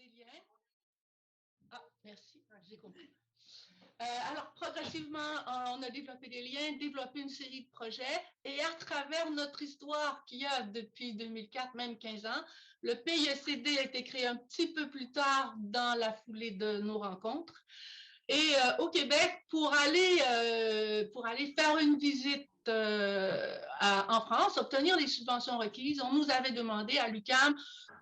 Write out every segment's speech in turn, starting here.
des liens. Ah, merci, j'ai compris. Alors, progressivement, on a développé des liens, développé une série de projets, et à travers notre histoire qui a depuis 2004, même 15 ans, le PIECD a été créé un petit peu plus tard dans la foulée de nos rencontres. Et au Québec, pour aller faire une visite en France, obtenir les subventions requises, on nous avait demandé à l'UQAM,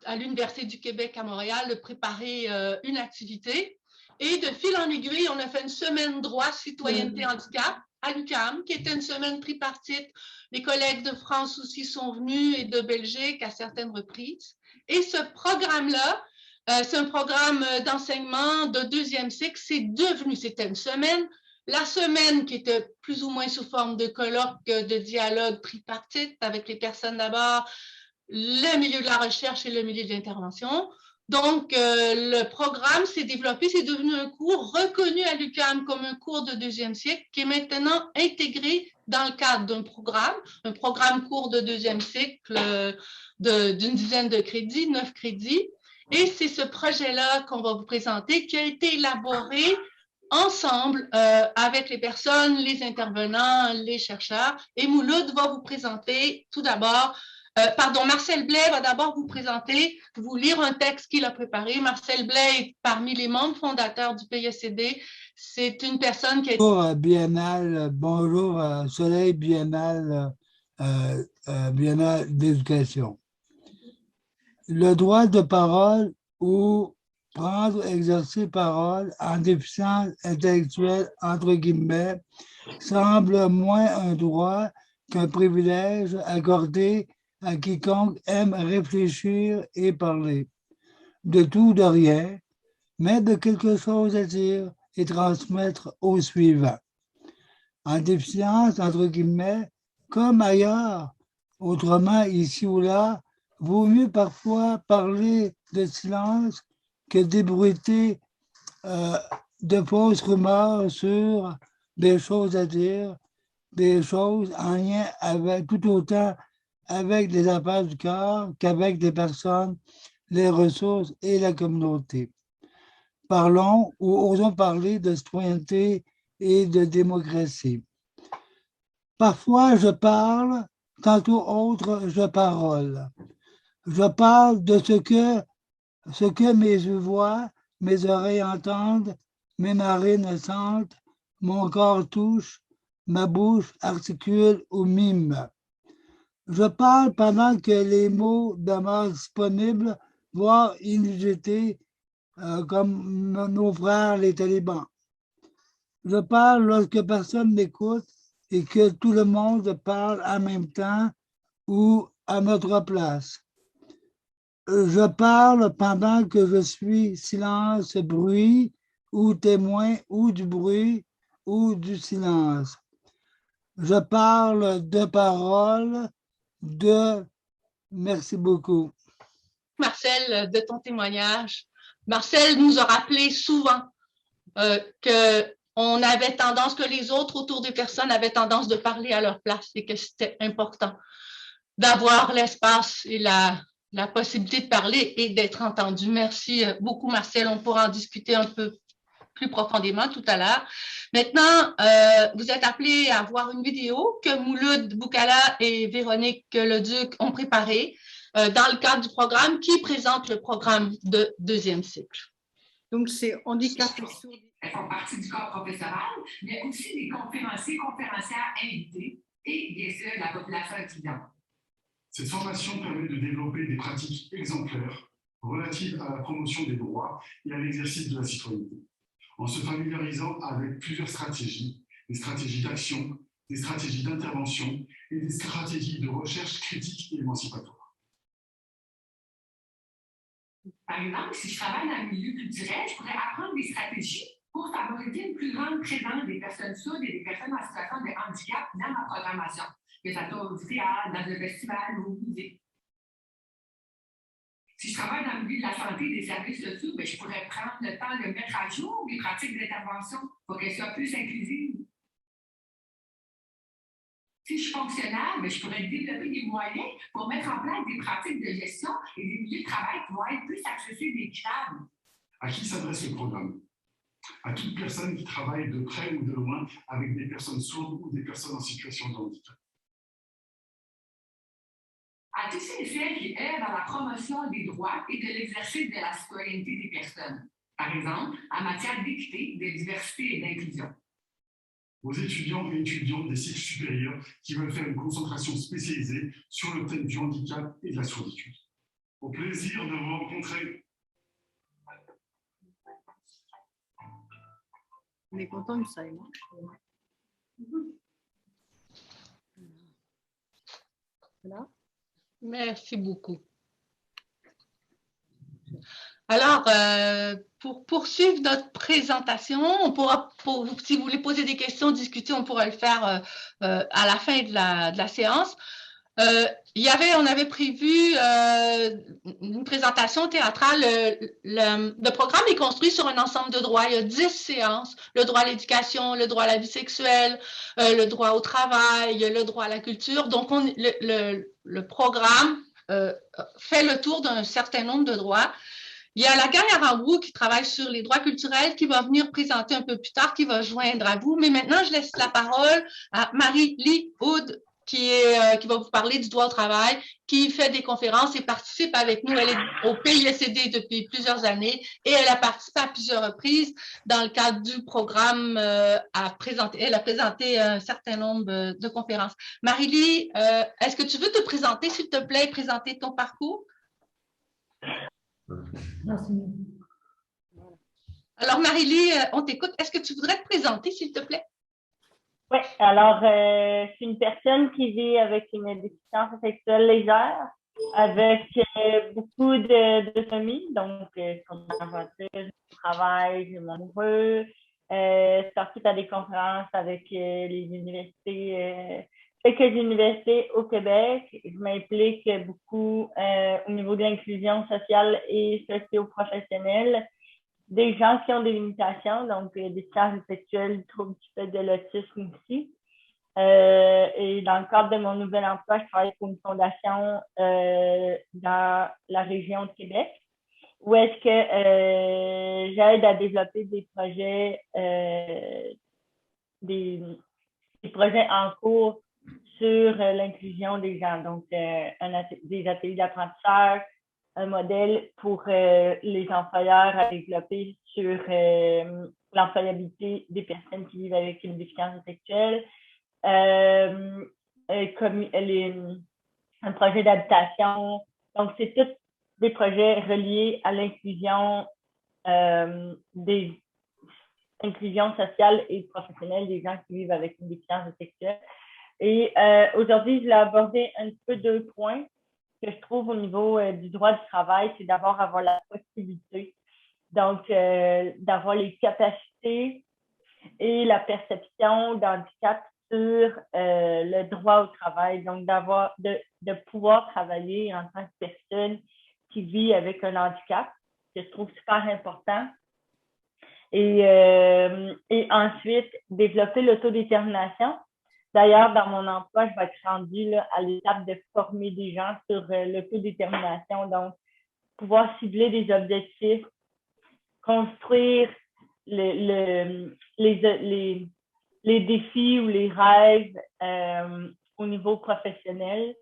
à l'Université du Québec à Montréal, de préparer une activité. Et de fil en aiguille, on a fait une semaine droit, citoyenneté, handicap à l'UQAM, qui était une semaine tripartite. Les collègues de France aussi sont venus et de Belgique à certaines reprises. Et ce programme-là, c'est un programme d'enseignement de deuxième cycle. C'était une semaine. La semaine qui était plus ou moins sous forme de colloque, de dialogue tripartite avec les personnes d'abord, le milieu de la recherche et le milieu de l'intervention. Donc, le programme s'est développé, c'est devenu un cours reconnu à l'UQAM comme un cours de deuxième cycle qui est maintenant intégré dans le cadre d'un programme, un programme cours de deuxième cycle d'une dizaine de crédits, 9 crédits. Et c'est ce projet-là qu'on va vous présenter qui a été élaboré ensemble avec les personnes, les intervenants, les chercheurs. Et Mouloud va vous présenter tout d'abord Marcel Blais va d'abord vous présenter, vous lire un texte qu'il a préparé. Marcel Blais est parmi les membres fondateurs du PIECD. C'est une personne qui a été... Bonjour Biennale, bonjour Soleil Biennale, Biennale d'éducation. Le droit de parole ou prendre, exercer parole en déficience intellectuelle, entre guillemets, semble moins un droit qu'un privilège accordé à quiconque aime réfléchir et parler. De tout, de rien, mais de quelque chose à dire et transmettre au suivant. En déficience, entre guillemets, comme ailleurs, autrement, ici ou là, vaut mieux parfois parler de silence que d'ébruiter de fausses rumeurs sur des choses à dire, des choses en lien avec tout autant avec les affaires du corps qu'avec des personnes, les ressources et la communauté. Parlons ou osons parler de citoyenneté et de démocratie. Parfois, je parle, tantôt autre, je parole. Je parle de ce que mes yeux voient, mes oreilles entendent, mes narines sentent, mon corps touche, ma bouche articule ou mime. Je parle pendant que les mots demeurent disponibles, voire inutilisés, comme nos frères les talibans. Je parle lorsque personne n'écoute et que tout le monde parle en même temps ou à notre place. Je parle pendant que je suis silence, bruit ou témoin ou du bruit ou du silence. Je parle de parole, de... Merci beaucoup. Marcel, de ton témoignage. Marcel nous a rappelé souvent qu'on avait tendance, que les autres autour des personnes avaient tendance de parler à leur place et que c'était important d'avoir l'espace et la possibilité de parler et d'être entendu. Merci beaucoup, Marcel. On pourra en discuter un peu plus profondément tout à l'heure. Maintenant, vous êtes appelés à voir une vidéo que Mouloud Boukala et Véronique Leduc ont préparée dans le cadre du programme qui présente le programme de deuxième cycle. Donc, c'est handicap et sourds. Elles font partie du corps professoral, mais aussi des conférenciers, conférencières invités et bien sûr la population étudiante. Cette formation permet de développer des pratiques exemplaires relatives à la promotion des droits et à l'exercice de la citoyenneté, en se familiarisant avec plusieurs stratégies, des stratégies d'action, des stratégies d'intervention et des stratégies de recherche critique et émancipatoire. Par exemple, si je travaille dans le milieu culturel, je pourrais apprendre des stratégies pour favoriser une plus grande présence des personnes sourdes et des personnes en situation de handicap dans ma programmation, que ça soit au théâtre, dans un festival ou au musée. Si je travaille dans le milieu de la santé et des services sociaux, je pourrais prendre le temps de mettre à jour les pratiques d'intervention pour qu'elles soient plus inclusives. Si je suis fonctionnaire, mais je pourrais développer des moyens pour mettre en place des pratiques de gestion et des milieux de travail qui vont être plus accessibles et équitables. À qui s'adresse le programme? À toute personne qui travaille de près ou de loin avec des personnes sourdes ou des personnes en situation de handicap. À tous ceux et celles qui œuvrent à la promotion des droits et de l'exercice de la citoyenneté des personnes, par exemple, en matière d'équité, de diversité et d'inclusion. Aux étudiants et étudiantes des cycles supérieurs qui veulent faire une concentration spécialisée sur le thème du handicap et de la surditude. Au plaisir de vous rencontrer. On est content que ça marche. Voilà. Merci beaucoup. Alors, pour poursuivre notre présentation, on pourra, si vous voulez poser des questions, discuter, on pourra le faire à la fin de la séance. On avait prévu une présentation théâtrale. Le programme est construit sur un ensemble de droits. Il y a 10 séances. Le droit à l'éducation, le droit à la vie sexuelle, le droit au travail, le droit à la culture. Donc, le programme fait le tour d'un certain nombre de droits. Il y a la Guerrière en roue qui travaille sur les droits culturels, qui va venir présenter un peu plus tard, qui va joindre à vous. Mais maintenant, je laisse la parole à Marie-Lie Houd, qui va vous parler du droit au travail, qui fait des conférences et participe avec nous. Elle est au PISCD depuis plusieurs années et elle a participé à plusieurs reprises dans le cadre du programme. Elle a présenté un certain nombre de conférences. Marie-Lie, est-ce que tu veux te présenter, s'il te plaît, et présenter ton parcours? Alors, Marie-Lie, on t'écoute. Est-ce que tu voudrais te présenter, s'il te plaît? Oui, alors, je suis une personne qui vit avec une déficience sexuelle légère, avec beaucoup d'autonomie. Donc, comme ma voiture, je travaille, j'ai mon amoureux, je participe à des conférences avec les universités, quelques universités au Québec. Je m'implique beaucoup au niveau de l'inclusion sociale et socio-professionnelle des gens qui ont des limitations, donc des déficiences sexuelles, troubles du fait de l'autisme aussi. Et dans le cadre de mon nouvel emploi, je travaille pour une fondation dans la région de Québec, où est-ce que j'aide à développer des projets, des projets en cours sur l'inclusion des gens, donc des ateliers d'apprentissage, un modèle pour les employeurs à développer sur l'employabilité des personnes qui vivent avec une déficience sexuelle, comme un projet d'habitation. Donc, c'est tous des projets reliés à l'inclusion inclusion sociale et professionnelle des gens qui vivent avec une déficience sexuelle. Et aujourd'hui, je vais aborder un peu 2 points que je trouve au niveau du droit du travail, c'est d'abord avoir la possibilité, donc d'avoir les capacités et la perception d'handicap sur le droit au travail, donc de pouvoir travailler en tant que personne qui vit avec un handicap, que je trouve super important. Et ensuite, développer l'autodétermination. D'ailleurs, dans mon emploi, je vais être rendue à l'étape de former des gens sur l'autodétermination, donc pouvoir cibler des objectifs, construire les défis ou les rêves au niveau professionnel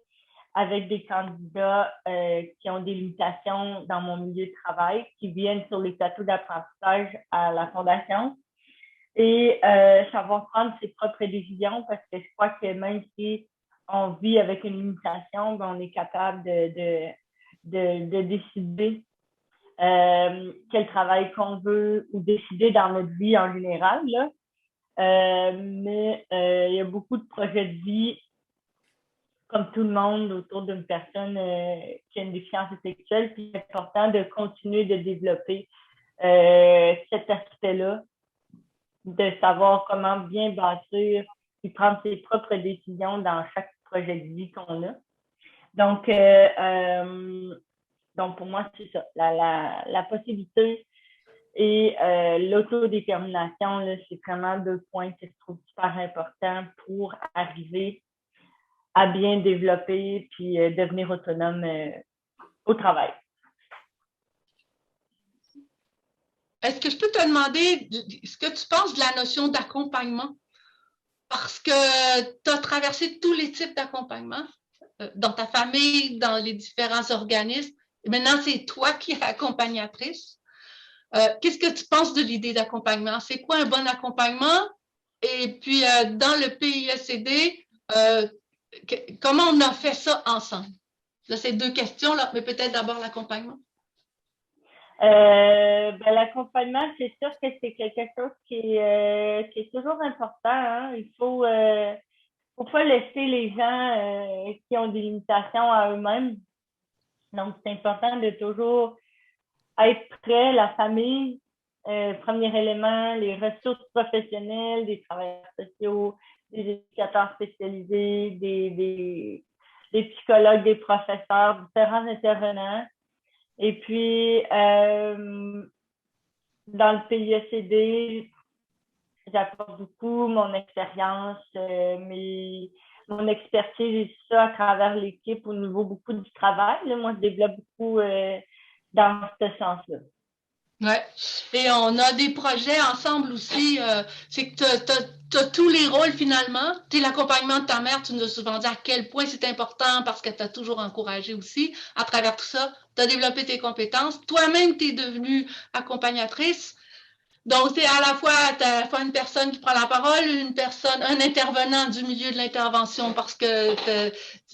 avec des candidats qui ont des limitations dans mon milieu de travail, qui viennent sur les plateaux d'apprentissage à la Fondation. Et savoir prendre ses propres décisions, parce que je crois que même si on vit avec une limitation, ben, on est capable de décider quel travail qu'on veut ou décider dans notre vie en général. Là. Mais il y a beaucoup de projets de vie, comme tout le monde, autour d'une personne qui a une déficience sexuelle. Puis c'est important de continuer de développer cet aspect-là, de savoir comment bien bâtir et prendre ses propres décisions dans chaque projet de vie qu'on a. Donc pour moi, c'est ça. La possibilité et l'autodétermination, c'est vraiment 2 points que je trouve super importants pour arriver à bien développer puis devenir autonome au travail. Est-ce que je peux te demander ce que tu penses de la notion d'accompagnement? Parce que tu as traversé tous les types d'accompagnement dans ta famille, dans les différents organismes. Et maintenant, c'est toi qui es accompagnatrice. Qu'est-ce que tu penses de l'idée d'accompagnement? C'est quoi un bon accompagnement? Et puis, dans le PISCD, comment on a fait ça ensemble? Là, c'est deux questions, là, mais peut-être d'abord l'accompagnement. L'accompagnement, c'est sûr que c'est quelque chose qui est toujours important. Hein? Il faut pas laisser les gens qui ont des limitations à eux-mêmes. Donc, c'est important de toujours être prêt, la famille, premier élément, les ressources professionnelles, des travailleurs sociaux, des éducateurs spécialisés, des psychologues, des professeurs, différents intervenants. Et puis, dans le PISCD, j'apporte beaucoup mon expérience, mon expertise et tout ça à travers l'équipe au niveau beaucoup du travail. Là, moi, je développe beaucoup dans ce sens-là. Oui, et on a des projets ensemble aussi. C'est que tu as tous les rôles finalement. Tu sais, l'accompagnement de ta mère, tu nous as souvent dit à quel point c'est important parce que tu as toujours encouragé aussi. À travers tout ça, tu as développé tes compétences. Toi-même, tu es devenue accompagnatrice. Donc, c'est à la fois une personne qui prend la parole, un intervenant du milieu de l'intervention parce que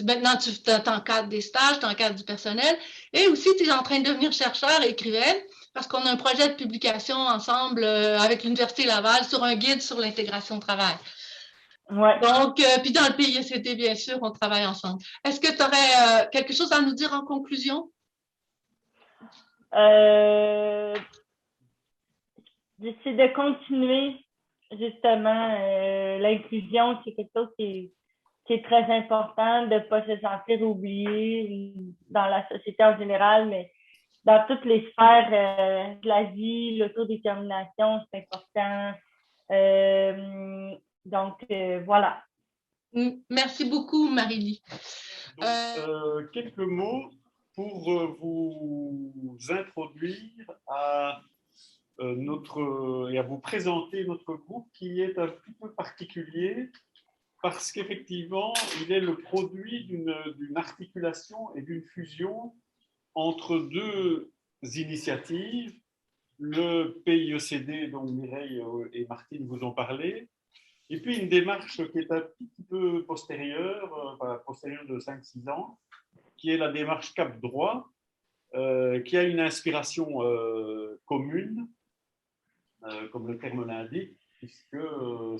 maintenant, tu t'encadres des stages, tu encadres du personnel. Et aussi, tu es en train de devenir chercheur et écrivaine parce qu'on a un projet de publication ensemble avec l'Université Laval sur un guide sur l'intégration au travail. Ouais. Donc, puis dans le PISCD, bien sûr, on travaille ensemble. Est-ce que tu aurais quelque chose à nous dire en conclusion? C'est de continuer, justement, l'inclusion, c'est quelque chose qui est très important, de ne pas se sentir oublié dans la société en général, mais dans toutes les sphères de la vie, l'autodétermination, c'est important. Donc, voilà. Merci beaucoup, Marie-Lie. Quelques mots pour vous introduire à et à vous présenter notre groupe qui est un petit peu particulier parce qu'effectivement, il est le produit d'une articulation et d'une fusion entre deux initiatives, le PIECD dont Mireille et Martine vous ont parlé, et puis une démarche qui est un petit peu postérieure, postérieure de 5-6 ans, qui est la démarche Cap Droit, qui a une inspiration commune, comme le terme l'indique, puisque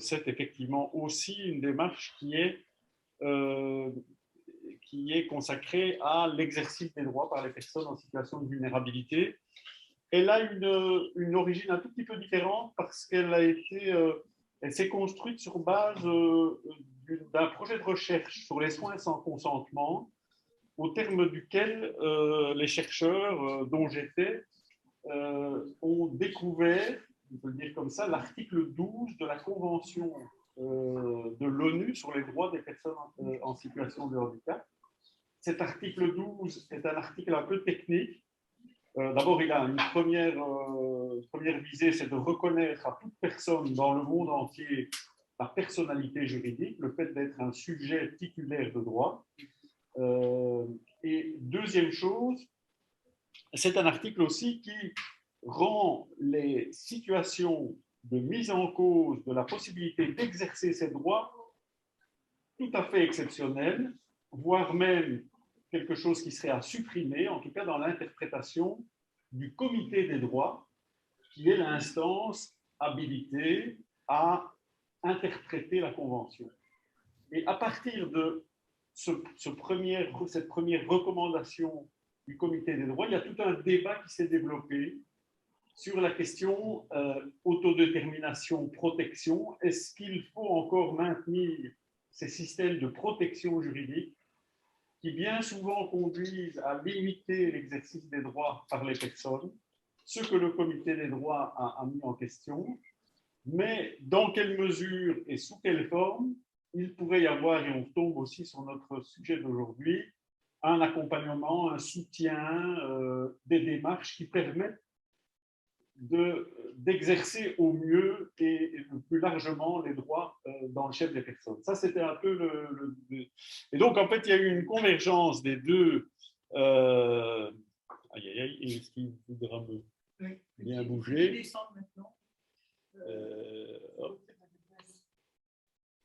c'est effectivement aussi une démarche qui est consacrée à l'exercice des droits par les personnes en situation de vulnérabilité. Elle a une origine un tout petit peu différente parce qu'elle s'est construite sur base d'un projet de recherche sur les soins sans consentement, au terme duquel les chercheurs dont j'étais ont découvert, on peut le dire comme ça, l'article 12 de la Convention de l'ONU sur les droits des personnes en situation de handicap. Cet article 12 est un article un peu technique. D'abord, il a une première visée, c'est de reconnaître à toute personne dans le monde entier la personnalité juridique, le fait d'être un sujet titulaire de droit. Et deuxième chose, c'est un article aussi qui rend les situations de mise en cause de la possibilité d'exercer ces droits tout à fait exceptionnelles, voire même quelque chose qui serait à supprimer, en tout cas dans l'interprétation du comité des droits, qui est l'instance habilitée à interpréter la Convention. Et à partir de cette première recommandation du comité des droits, il y a tout un débat qui s'est développé sur la question autodétermination, protection. Est-ce qu'il faut encore maintenir ces systèmes de protection juridique qui bien souvent conduisent à limiter l'exercice des droits par les personnes, ce que le comité des droits a mis en question, mais dans quelle mesure et sous quelle forme il pourrait y avoir, et on tombe aussi sur notre sujet d'aujourd'hui, un accompagnement, un soutien, des démarches qui permettent d'exercer au mieux et le plus largement les droits dans le chef des personnes. Ça, c'était un peu Et donc, en fait, il y a eu une convergence des deux. Aïe, aïe, aïe, est-ce qu'il voudra me bien bouger?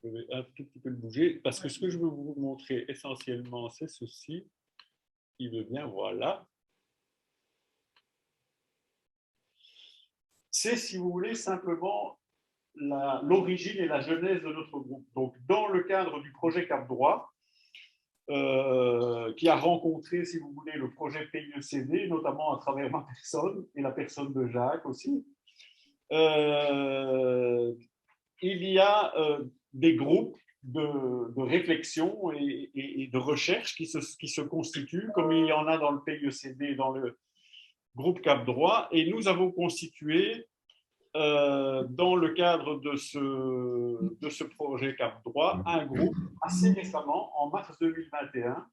Je vais un tout petit peu le bouger, parce que ce que je veux vous montrer essentiellement, c'est ceci. Il veut bien, voilà. C'est, si vous voulez, simplement l'origine et la genèse de notre groupe. Donc, dans le cadre du projet Cap Droit, qui a rencontré, si vous voulez, le projet PIECD, notamment à travers ma personne et la personne de Jacques aussi, il y a des groupes de réflexion et de recherche qui se constituent, comme il y en a dans le PIECD, dans le groupe Cap Droit, et nous avons constitué, dans le cadre de ce projet Cap Droit, un groupe assez récemment, en mars 2021,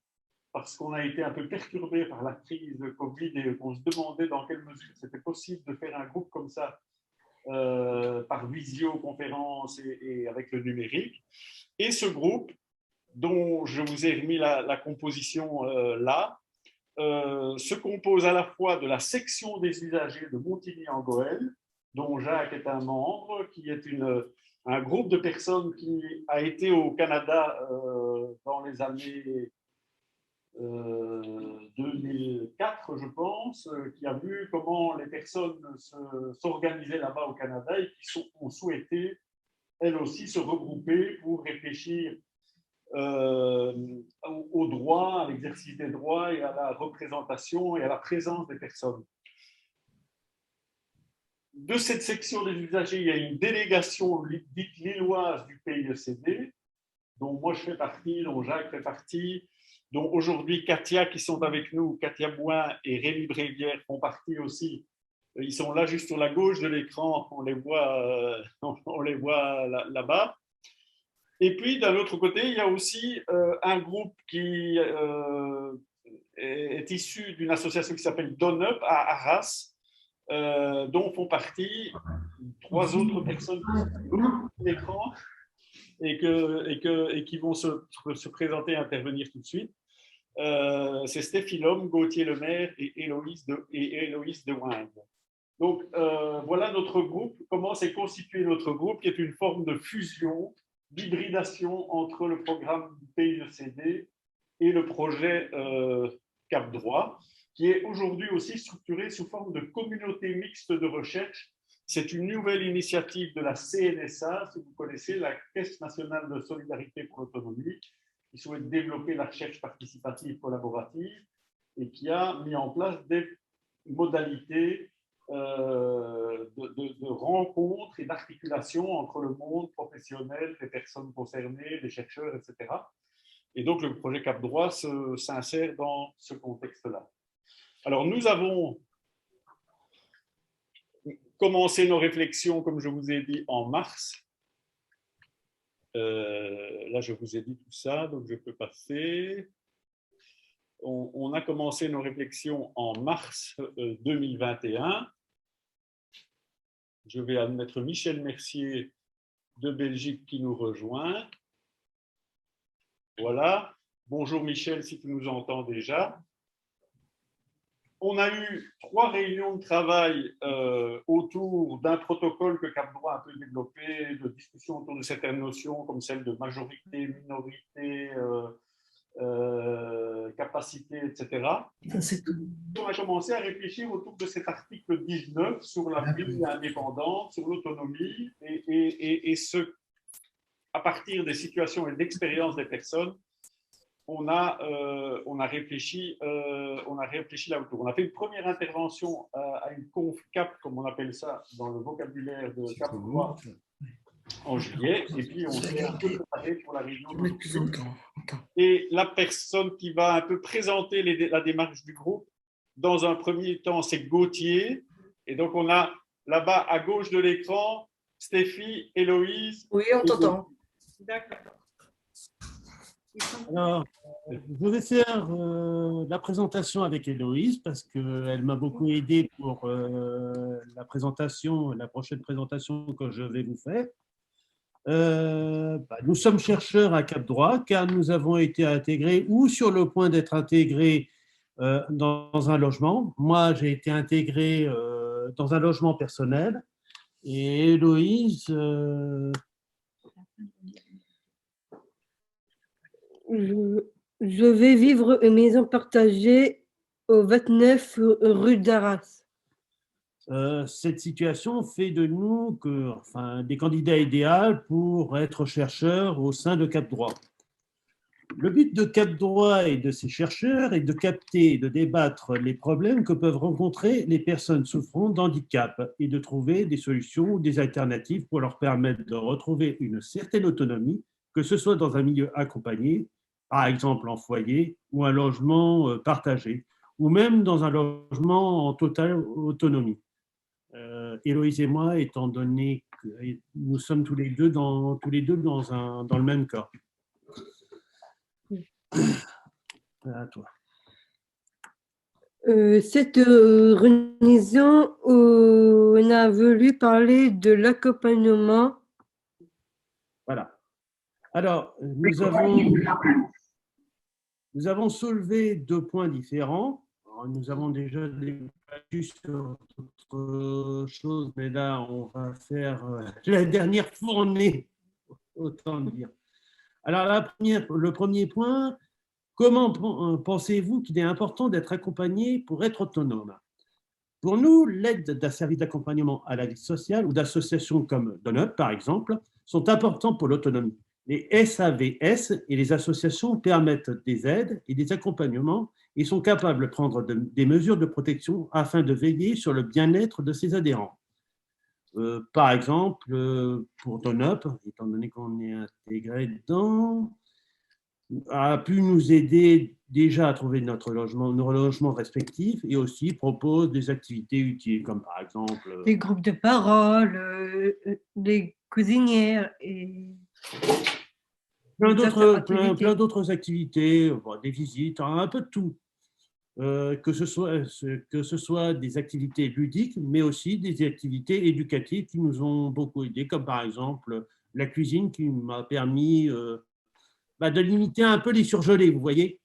parce qu'on a été un peu perturbé par la crise de Covid et qu'on se demandait dans quelle mesure c'était possible de faire un groupe comme ça, par visioconférence et avec le numérique. Et ce groupe, dont je vous ai remis la composition là, se compose à la fois de la section des usagers de Montigny-en-Gohelle, dont Jacques est un membre, qui est un groupe de personnes qui a été au Canada dans les années 2004, je pense, qui a vu comment les personnes s'organisaient là-bas au Canada et qui ont souhaité, elles aussi, se regrouper pour réfléchir au droit, à l'exercice des droits et à la représentation et à la présence des personnes. De cette section des usagers, il y a une délégation dite lilloise du PIECD, dont moi je fais partie, dont Jacques fait partie, dont aujourd'hui Katia, qui sont avec nous, Katia Bouin et Rémi Brévière font partie aussi. Ils sont là juste sur la gauche de l'écran, on les voit là-bas. Et puis, d'un autre côté, il y a aussi un groupe qui est issu d'une association qui s'appelle Donup à Arras, dont font partie 3 autres personnes qui sont sur l'écran et qui vont se présenter et intervenir tout de suite. C'est Stéphie Lhomme, Gauthier Lemaire et Héloïse de Winde. Donc, voilà notre groupe, comment s'est constitué notre groupe, qui est une forme de fusion, d'hybridation entre le programme du PIECD et le projet Cap Droit, qui est aujourd'hui aussi structuré sous forme de communauté mixte de recherche. C'est une nouvelle initiative de la CNSA, si vous connaissez, la Caisse nationale de solidarité pour l'autonomie, qui souhaite développer la recherche participative collaborative et qui a mis en place des modalités de rencontres et d'articulation entre le monde professionnel, les personnes concernées, les chercheurs, etc. Et donc, le projet Cap Droit s'insère dans ce contexte-là. Alors, nous avons commencé nos réflexions, comme je vous ai dit, en mars. Là, je vous ai dit tout ça, donc je peux passer. On a commencé nos réflexions en mars 2021. Je vais admettre Michel Mercier de Belgique qui nous rejoint. Voilà. Bonjour Michel, si tu nous entends déjà. On a eu 3 réunions de travail autour d'un protocole que Cap Droit a un peu développé, de discussion autour de certaines notions comme celle de majorité, minorité, capacité, etc. On a commencé à réfléchir autour de cet article 19 sur la vie indépendante, sur l'autonomie et à partir des situations et d'expériences des personnes, on a réfléchi là autour. On a fait une première intervention à une conf CAP, comme on appelle ça dans le vocabulaire de Cap Droit, en juillet, et puis on s'est un peu préparé pour la réunion. Et la personne qui va un peu présenter la démarche du groupe, dans un premier temps, c'est Gauthier. Et donc, on a là-bas, à gauche de l'écran, Stéphie, Héloïse. Oui, on t'entend. D'accord. Alors, je vais faire la présentation avec Héloïse parce qu'elle m'a beaucoup aidé pour la présentation, la prochaine présentation que je vais vous faire. Nous sommes chercheurs à Cap Droit car nous avons été intégrés ou sur le point d'être intégrés dans un logement. Moi, j'ai été intégré dans un logement personnel et Héloïse… Je vais vivre une maison partagée au 29 rue d'Arras. Cette situation fait de nous des candidats idéaux pour être chercheurs au sein de Cap Droit. Le but de Cap Droit et de ces chercheurs est de capter et de débattre les problèmes que peuvent rencontrer les personnes souffrant d'handicap et de trouver des solutions ou des alternatives pour leur permettre de retrouver une certaine autonomie, que ce soit dans un milieu accompagné, par exemple en foyer, ou un logement partagé, ou même dans un logement en totale autonomie. Héloïse et moi, étant donné que nous sommes tous les deux dans le même cas. À toi. Cette réunion, on a voulu parler de l'accompagnement. Voilà. Alors, nous avons soulevé 2 points différents. Alors, nous avons déjà débattu sur d'autres choses, mais là, on va faire la dernière fournée, autant dire. Alors, le premier point, comment pensez-vous qu'il est important d'être accompagné pour être autonome? Pour nous, l'aide d'un service d'accompagnement à la vie sociale ou d'associations comme DoneUp, par exemple, sont importants pour l'autonomie. Les SAVS et les associations permettent des aides et des accompagnements et sont capables de prendre des mesures de protection afin de veiller sur le bien-être de ses adhérents. Par exemple, pour DoneUp, étant donné qu'on est intégré dedans, a pu nous aider déjà à trouver nos logements respectifs et aussi propose des activités utiles, comme par exemple… Les groupes de parole, les cuisinières et… Plein d'autres activités, des visites, un peu de tout. Que ce soit des activités ludiques, mais aussi des activités éducatives qui nous ont beaucoup aidés, comme par exemple la cuisine qui m'a permis de limiter un peu les surgelés, vous voyez.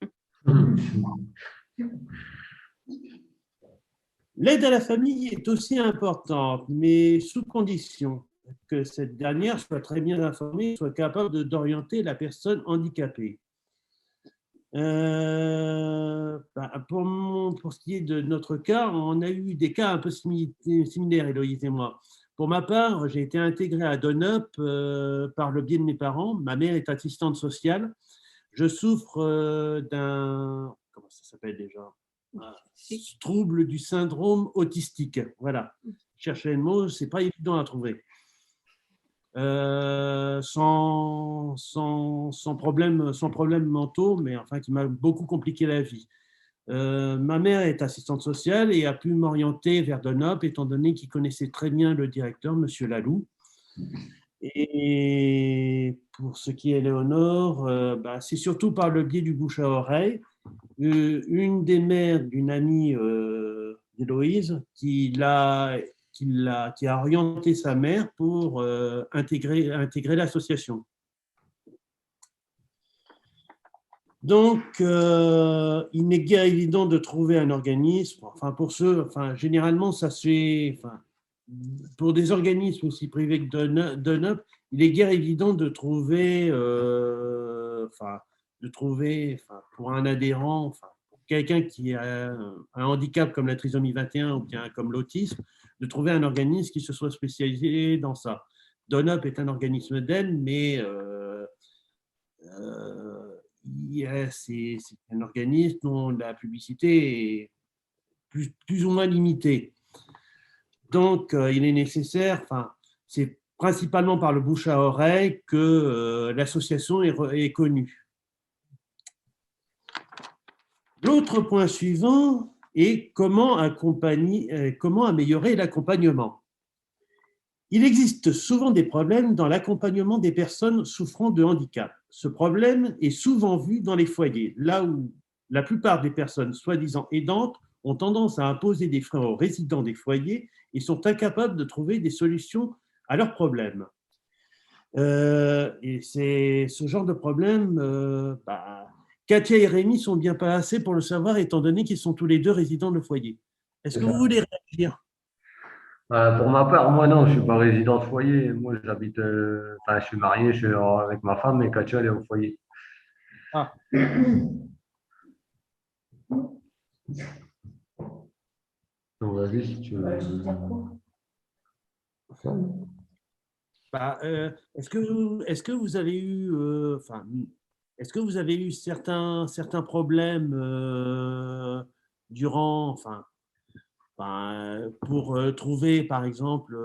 L'aide à la famille est aussi importante, mais sous condition que cette dernière soit très bien informée, soit capable d'orienter la personne handicapée. Pour ce qui est de notre cas, on a eu des cas un peu similaires, Héloïse et moi. Pour ma part, j'ai été intégré à DoneUp par le biais de mes parents. Ma mère est assistante sociale. Je souffre d'un… Comment ça s'appelle déjà ? Trouble du syndrome autistique. Voilà. Chercher le mot, ce n'est pas évident à trouver. Sans problème mentaux, mais enfin qui m'a beaucoup compliqué la vie. Ma mère est assistante sociale et a pu m'orienter vers DoneUp, étant donné qu'il connaissait très bien le directeur, M. Lalou. Et pour ce qui est Léonore, c'est surtout par le biais du bouche à oreille. Une des mères d'une amie d'Héloïse qui a orienté sa mère pour intégrer l'association. Donc, il n'est guère évident de trouver un organisme. Généralement, ça se fait. Pour des organismes aussi privés que DoneUp, il est guère évident de trouver, pour un adhérent, pour quelqu'un qui a un handicap comme la trisomie 21 ou bien comme l'autisme, de trouver un organisme qui se soit spécialisé dans ça. DoneUp est un organisme d'aide, mais c'est un organisme dont la publicité est plus ou moins limitée. Donc, il est nécessaire, c'est principalement par le bouche à oreille que l'association est connue. L'autre point suivant est comment améliorer l'accompagnement. Il existe souvent des problèmes dans l'accompagnement des personnes souffrant de handicap. Ce problème est souvent vu dans les foyers, là où la plupart des personnes soi-disant aidantes ont tendance à imposer des freins aux résidents des foyers et sont incapables de trouver des solutions à leurs problèmes. Et c'est ce genre de problème, Katia et Rémi sont bien placés pour le savoir, étant donné qu'ils sont tous les deux résidents de foyer. Est-ce que vous voulez réagir? Pour ma part, moi non, je suis pas résident de foyer. Moi, j'habite, enfin, je suis marié, je suis avec ma femme, et Katia, elle est au foyer. Ah. Donc, vas-y, si tu veux. Est-ce que vous avez eu, est-ce que vous avez eu certains problèmes durant, pour trouver, par exemple,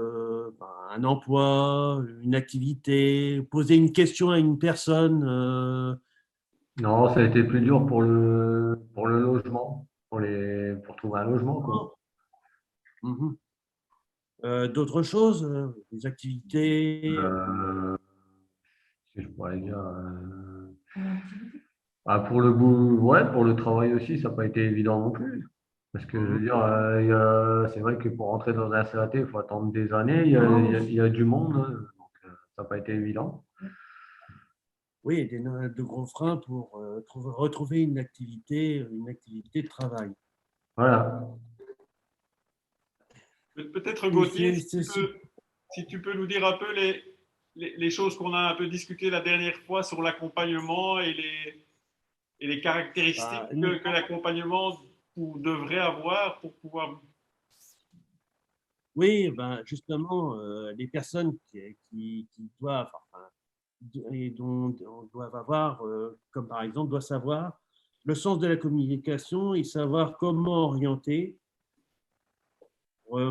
un emploi, une activité, poser une question à une personne? Non, ça a été plus dur pour le logement, pour trouver un logement, quoi. Mhm. D'autres choses, des activités? Si je pourrais dire. Pour le bout, ouais, pour le travail aussi, ça n'a pas été évident non plus. Parce que je veux dire, c'est vrai que pour rentrer dans un CAT, il faut attendre des années. Il y a du monde, hein, donc ça n'a pas été évident. Oui, de gros freins pour retrouver une activité de travail. Voilà. Peut-être Gauthier, si tu peux nous dire un peu les choses qu'on a un peu discutées la dernière fois sur l'accompagnement et les caractéristiques que l'accompagnement devrait avoir pour pouvoir… Oui, justement, les personnes qui doivent, et dont doivent avoir, comme par exemple, doivent savoir le sens de la communication et savoir comment orienter,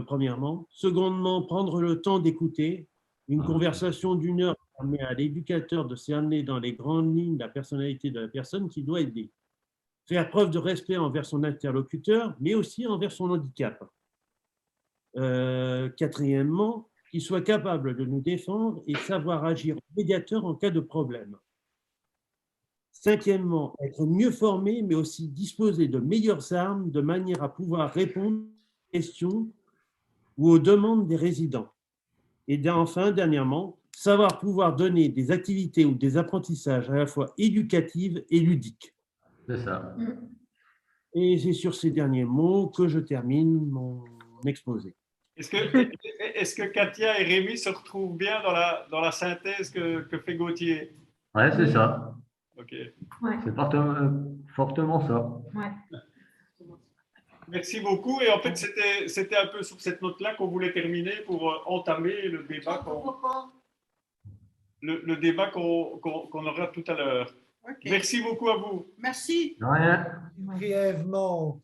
premièrement. Secondement, prendre le temps d'écouter. Une conversation d'1 heure permet à l'éducateur de cerner dans les grandes lignes la personnalité de la personne qui doit aider. Faire preuve de respect envers son interlocuteur, mais aussi envers son handicap. Quatrièmement, qu'il soit capable de nous défendre et savoir agir en médiateur en cas de problème. Cinquièmement, être mieux formé, mais aussi disposer de meilleures armes de manière à pouvoir répondre aux questions ou aux demandes des résidents. Et enfin, dernièrement, savoir pouvoir donner des activités ou des apprentissages à la fois éducatifs et ludiques. C'est ça. Et c'est sur ces derniers mots que je termine mon exposé. Est-ce que Katia et Rémi se retrouvent bien dans la synthèse que fait Gauthier? Ouais, c'est ça. Ok. Ouais. C'est fortement ça. Ouais. Merci beaucoup. Et en fait, c'était un peu sur cette note-là qu'on voulait terminer pour entamer le débat qu'on aura tout à l'heure. Okay. Merci beaucoup à vous. Merci. De rien. Brièvement,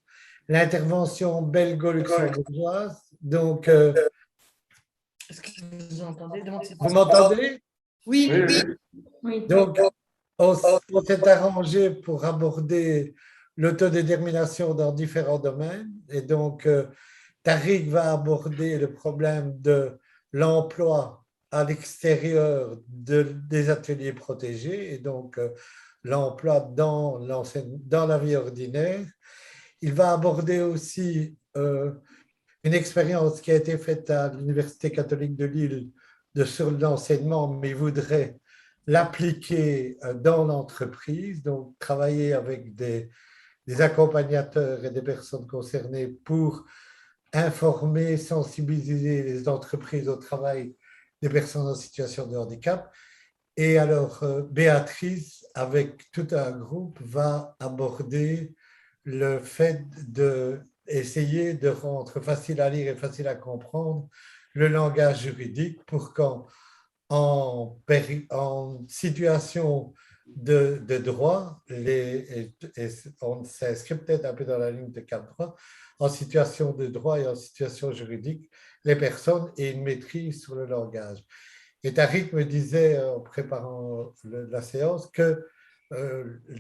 l'intervention belgo-luxembourgeoise. Donc, est-ce que vous entendez? Vous m'entendez? Oui. Oui. Donc, on s'est arrangé pour aborder l'autodétermination dans différents domaines. Et donc, Tariq va aborder le problème de l'emploi à l'extérieur des ateliers protégés et donc l'emploi dans la vie ordinaire. Il va aborder aussi une expérience qui a été faite à l'Université catholique de Lille sur l'enseignement, mais il voudrait l'appliquer dans l'entreprise, donc travailler avec des accompagnateurs et des personnes concernées pour informer, sensibiliser les entreprises au travail des personnes en situation de handicap. Et alors, Béatrice, avec tout un groupe, va aborder le fait d'essayer de rendre facile à lire et facile à comprendre le langage juridique pour qu'en situation de droit, on s'inscrit peut-être un peu dans la ligne de cadre droit, en situation de droit et en situation juridique, les personnes aient une maîtrise sur le langage. Et Tariq me disait en préparant la séance que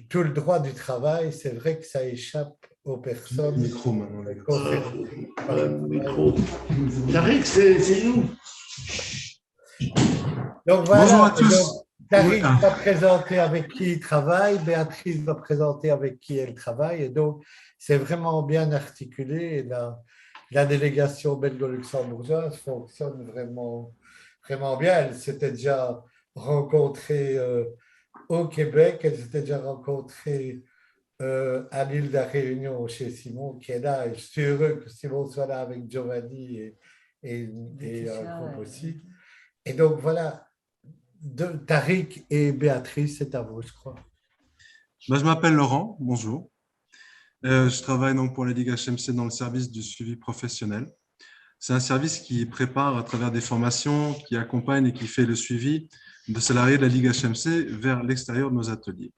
tout le droit du travail, c'est vrai que ça échappe aux personnes. Micro maintenant. Micro. Tariq, c'est nous. Donc voilà. Bonjour à Et tous. donc, Tariq Oui. va présenter avec qui il travaille, Béatrice va présenter avec qui elle travaille. Et donc, c'est vraiment bien articulé. Et la délégation belgo-luxembourgeoise fonctionne vraiment, vraiment bien. Elle s'était déjà rencontrée au Québec, elle s'était déjà rencontrée à l'île de la Réunion chez Simon qui est là. Et je suis heureux que Simon soit là avec Giovanni et un groupe aussi. Et donc voilà, Tariq et Béatrice, c'est à vous, je crois. Je m'appelle Laurent, bonjour. Je travaille donc pour la Ligue HMC dans le service du suivi professionnel. C'est un service qui prépare à travers des formations, qui accompagne et qui fait le suivi de salariés de la Ligue HMC vers l'extérieur de nos ateliers.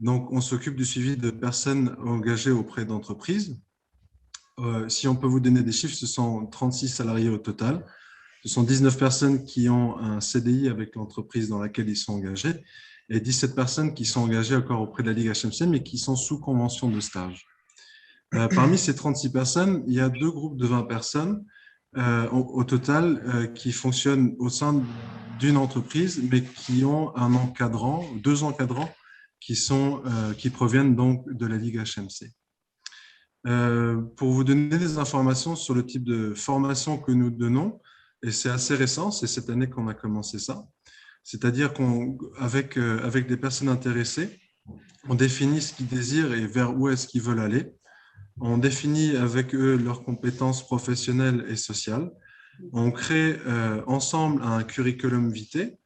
Donc, on s'occupe du suivi de personnes engagées auprès d'entreprises. Si on peut vous donner des chiffres, ce sont 36 salariés au total. Ce sont 19 personnes qui ont un CDI avec l'entreprise dans laquelle ils sont engagés et 17 personnes qui sont engagées encore auprès de la Ligue HMC, mais qui sont sous convention de stage. Parmi ces 36 personnes, il y a 2 groupes de 20 personnes au total qui fonctionnent au sein d'une entreprise, mais qui ont un encadrant, 2 encadrants qui proviennent donc de la Ligue HMC. Pour vous donner des informations sur le type de formation que nous donnons, et c'est assez récent, c'est cette année qu'on a commencé ça, c'est-à-dire qu'avec des personnes intéressées, on définit ce qu'ils désirent et vers où est-ce qu'ils veulent aller. On définit avec eux leurs compétences professionnelles et sociales. On crée ensemble un curriculum vitae.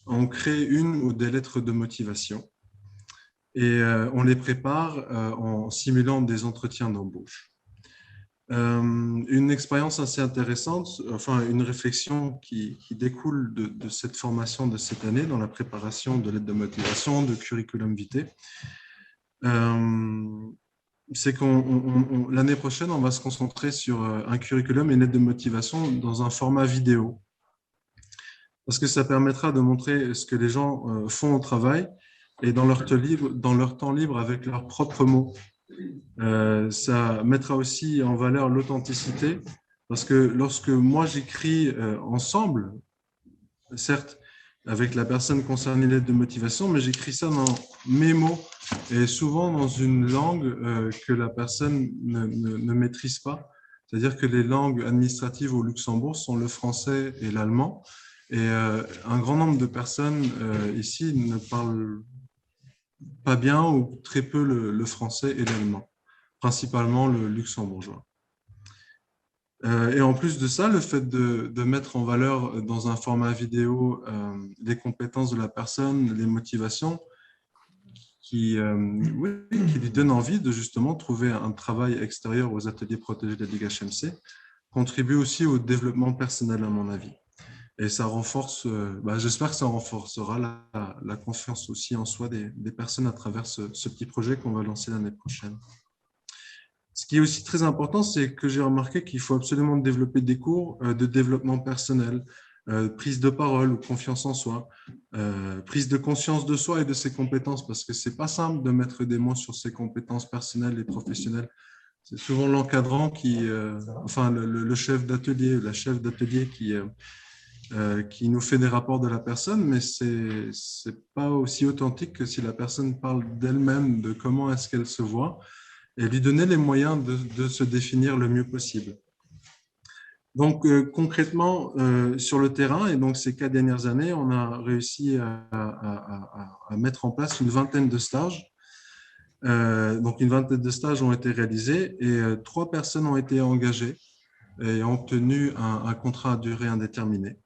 On crée une ou des lettres de motivation. Et on les prépare en simulant des entretiens d'embauche. Une expérience assez intéressante, enfin une réflexion qui découle de cette formation de cette année dans la préparation de lettres de motivation, de curriculum vitae, c'est qu'on l'année prochaine, on va se concentrer sur un curriculum et une lettre de motivation dans un format vidéo. Parce que ça permettra de montrer ce que les gens font au travail et dans leur temps libre avec leurs propres mots. Ça mettra aussi en valeur l'authenticité parce que lorsque moi j'écris ensemble, certes avec la personne concernée lettre de motivation, mais j'écris ça dans mes mots et souvent dans une langue que la personne ne maîtrise pas. C'est-à-dire que les langues administratives au Luxembourg sont le français et l'allemand et un grand nombre de personnes ici ne parlent pas bien ou très peu le français et l'allemand, principalement le luxembourgeois. Et en plus de ça, le fait de mettre en valeur dans un format vidéo les compétences de la personne, les motivations qui lui donnent envie de justement trouver un travail extérieur aux ateliers protégés de la Ligue HMC, contribue aussi au développement personnel à mon avis. Et ça renforce, j'espère que ça renforcera la confiance aussi en soi des personnes à travers ce petit projet qu'on va lancer l'année prochaine. Ce qui est aussi très important, c'est que j'ai remarqué qu'il faut absolument développer des cours de développement personnel, prise de parole ou confiance en soi, prise de conscience de soi et de ses compétences, parce que c'est pas simple de mettre des mots sur ses compétences personnelles et professionnelles. C'est souvent l'encadrant le chef d'atelier, la chef d'atelier qui nous fait des rapports de la personne, mais c'est pas aussi authentique que si la personne parle d'elle-même, de comment est-ce qu'elle se voit, et lui donner les moyens de se définir le mieux possible. Donc, concrètement, sur le terrain, et donc ces 4 dernières années, on a réussi à mettre en place une vingtaine de stages. Donc, une vingtaine de stages ont été réalisés et 3 personnes ont été engagées et ont obtenu un contrat à durée indéterminée.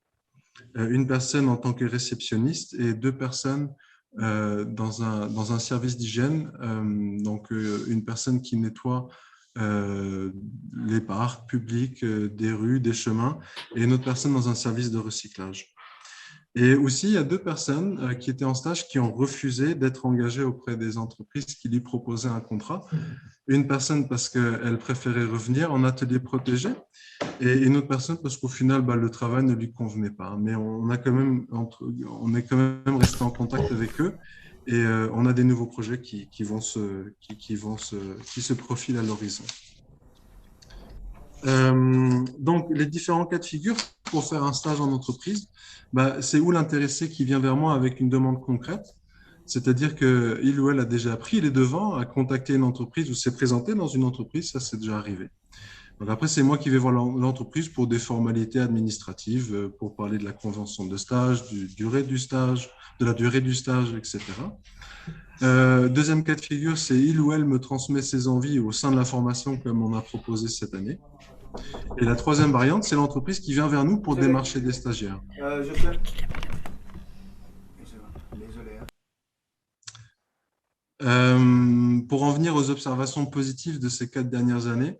Une personne en tant que réceptionniste et 2 personnes dans un service d'hygiène, donc une personne qui nettoie les parcs publics, des rues, des chemins, et une autre personne dans un service de recyclage. Et aussi, il y a 2 personnes qui étaient en stage qui ont refusé d'être engagées auprès des entreprises qui lui proposaient un contrat. Une personne parce qu'elle préférait revenir en atelier protégé et une autre personne parce qu'au final, le travail ne lui convenait pas. Mais on est quand même resté en contact avec eux et on a des nouveaux projets qui se profilent à l'horizon. Donc, les différents cas de figure, pour faire un stage en entreprise, bah, c'est où l'intéressé qui vient vers moi avec une demande concrète. C'est-à-dire qu'il ou elle a déjà pris les devants à contacter une entreprise ou s'est présenté dans une entreprise, ça c'est déjà arrivé. Donc après, c'est moi qui vais voir l'entreprise pour des formalités administratives, pour parler de la convention de stage, de la durée du stage, etc. Deuxième cas de figure, c'est il ou elle me transmet ses envies au sein de la formation comme on a proposé cette année. Et la troisième variante, c'est l'entreprise qui vient vers nous pour démarcher des stagiaires. Pour en venir aux observations positives de ces 4 dernières années,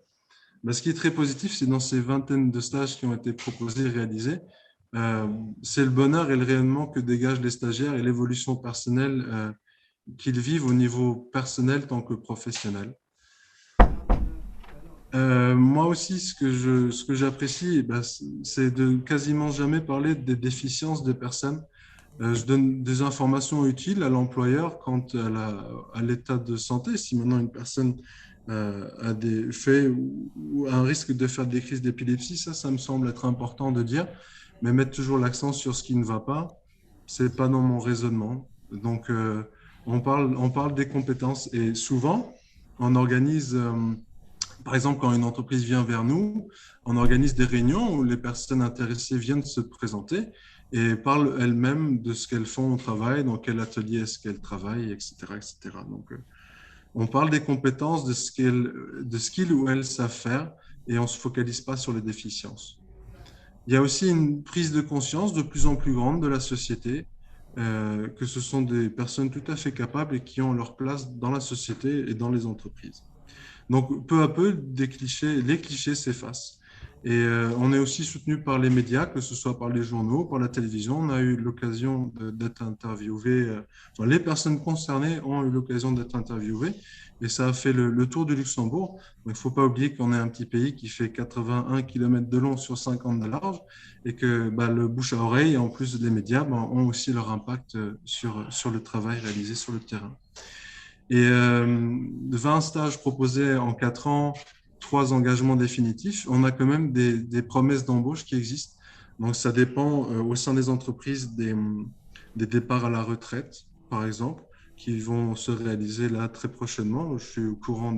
bah, ce qui est très positif, c'est dans ces vingtaines de stages qui ont été proposés et réalisés, c'est le bonheur et le rayonnement que dégagent les stagiaires et l'évolution personnelle qu'ils vivent au niveau personnel tant que professionnel. Moi aussi, ce que j'apprécie, bah, c'est de quasiment jamais parler des déficiences des personnes. Je donne des informations utiles à l'employeur quant à l'état de santé. Si maintenant une personne a des faits ou un risque de faire des crises d'épilepsie, ça me semble être important de dire, mais mettre toujours l'accent sur ce qui ne va pas, c'est pas dans mon raisonnement. Donc, on parle des compétences et souvent, on organise, par exemple, quand une entreprise vient vers nous, on organise des réunions où les personnes intéressées viennent se présenter et parlent elles-mêmes de ce qu'elles font au travail, dans quel atelier est-ce qu'elles travaillent, etc., etc. Donc, on parle des compétences, de ce qu'ils ou elles savent faire et on ne se focalise pas sur les déficiences. Il y a aussi une prise de conscience de plus en plus grande de la société, que ce sont des personnes tout à fait capables et qui ont leur place dans la société et dans les entreprises. Donc, peu à peu, les clichés s'effacent. Et on est aussi soutenu par les médias, que ce soit par les journaux, par la télévision. On a eu l'occasion d'être interviewés, enfin, les personnes concernées ont eu l'occasion d'être interviewées et ça a fait le tour du Luxembourg. Il ne faut pas oublier qu'on est un petit pays qui fait 81 km de long sur 50 de large et que bah, le bouche à oreille, en plus des médias, bah, ont aussi leur impact sur le travail réalisé sur le terrain. Et 20 stages proposés en 4 ans, 3 engagements définitifs, on a quand même des promesses d'embauche qui existent. Donc, ça dépend au sein des entreprises des départs à la retraite, par exemple, qui vont se réaliser là très prochainement. Je suis au courant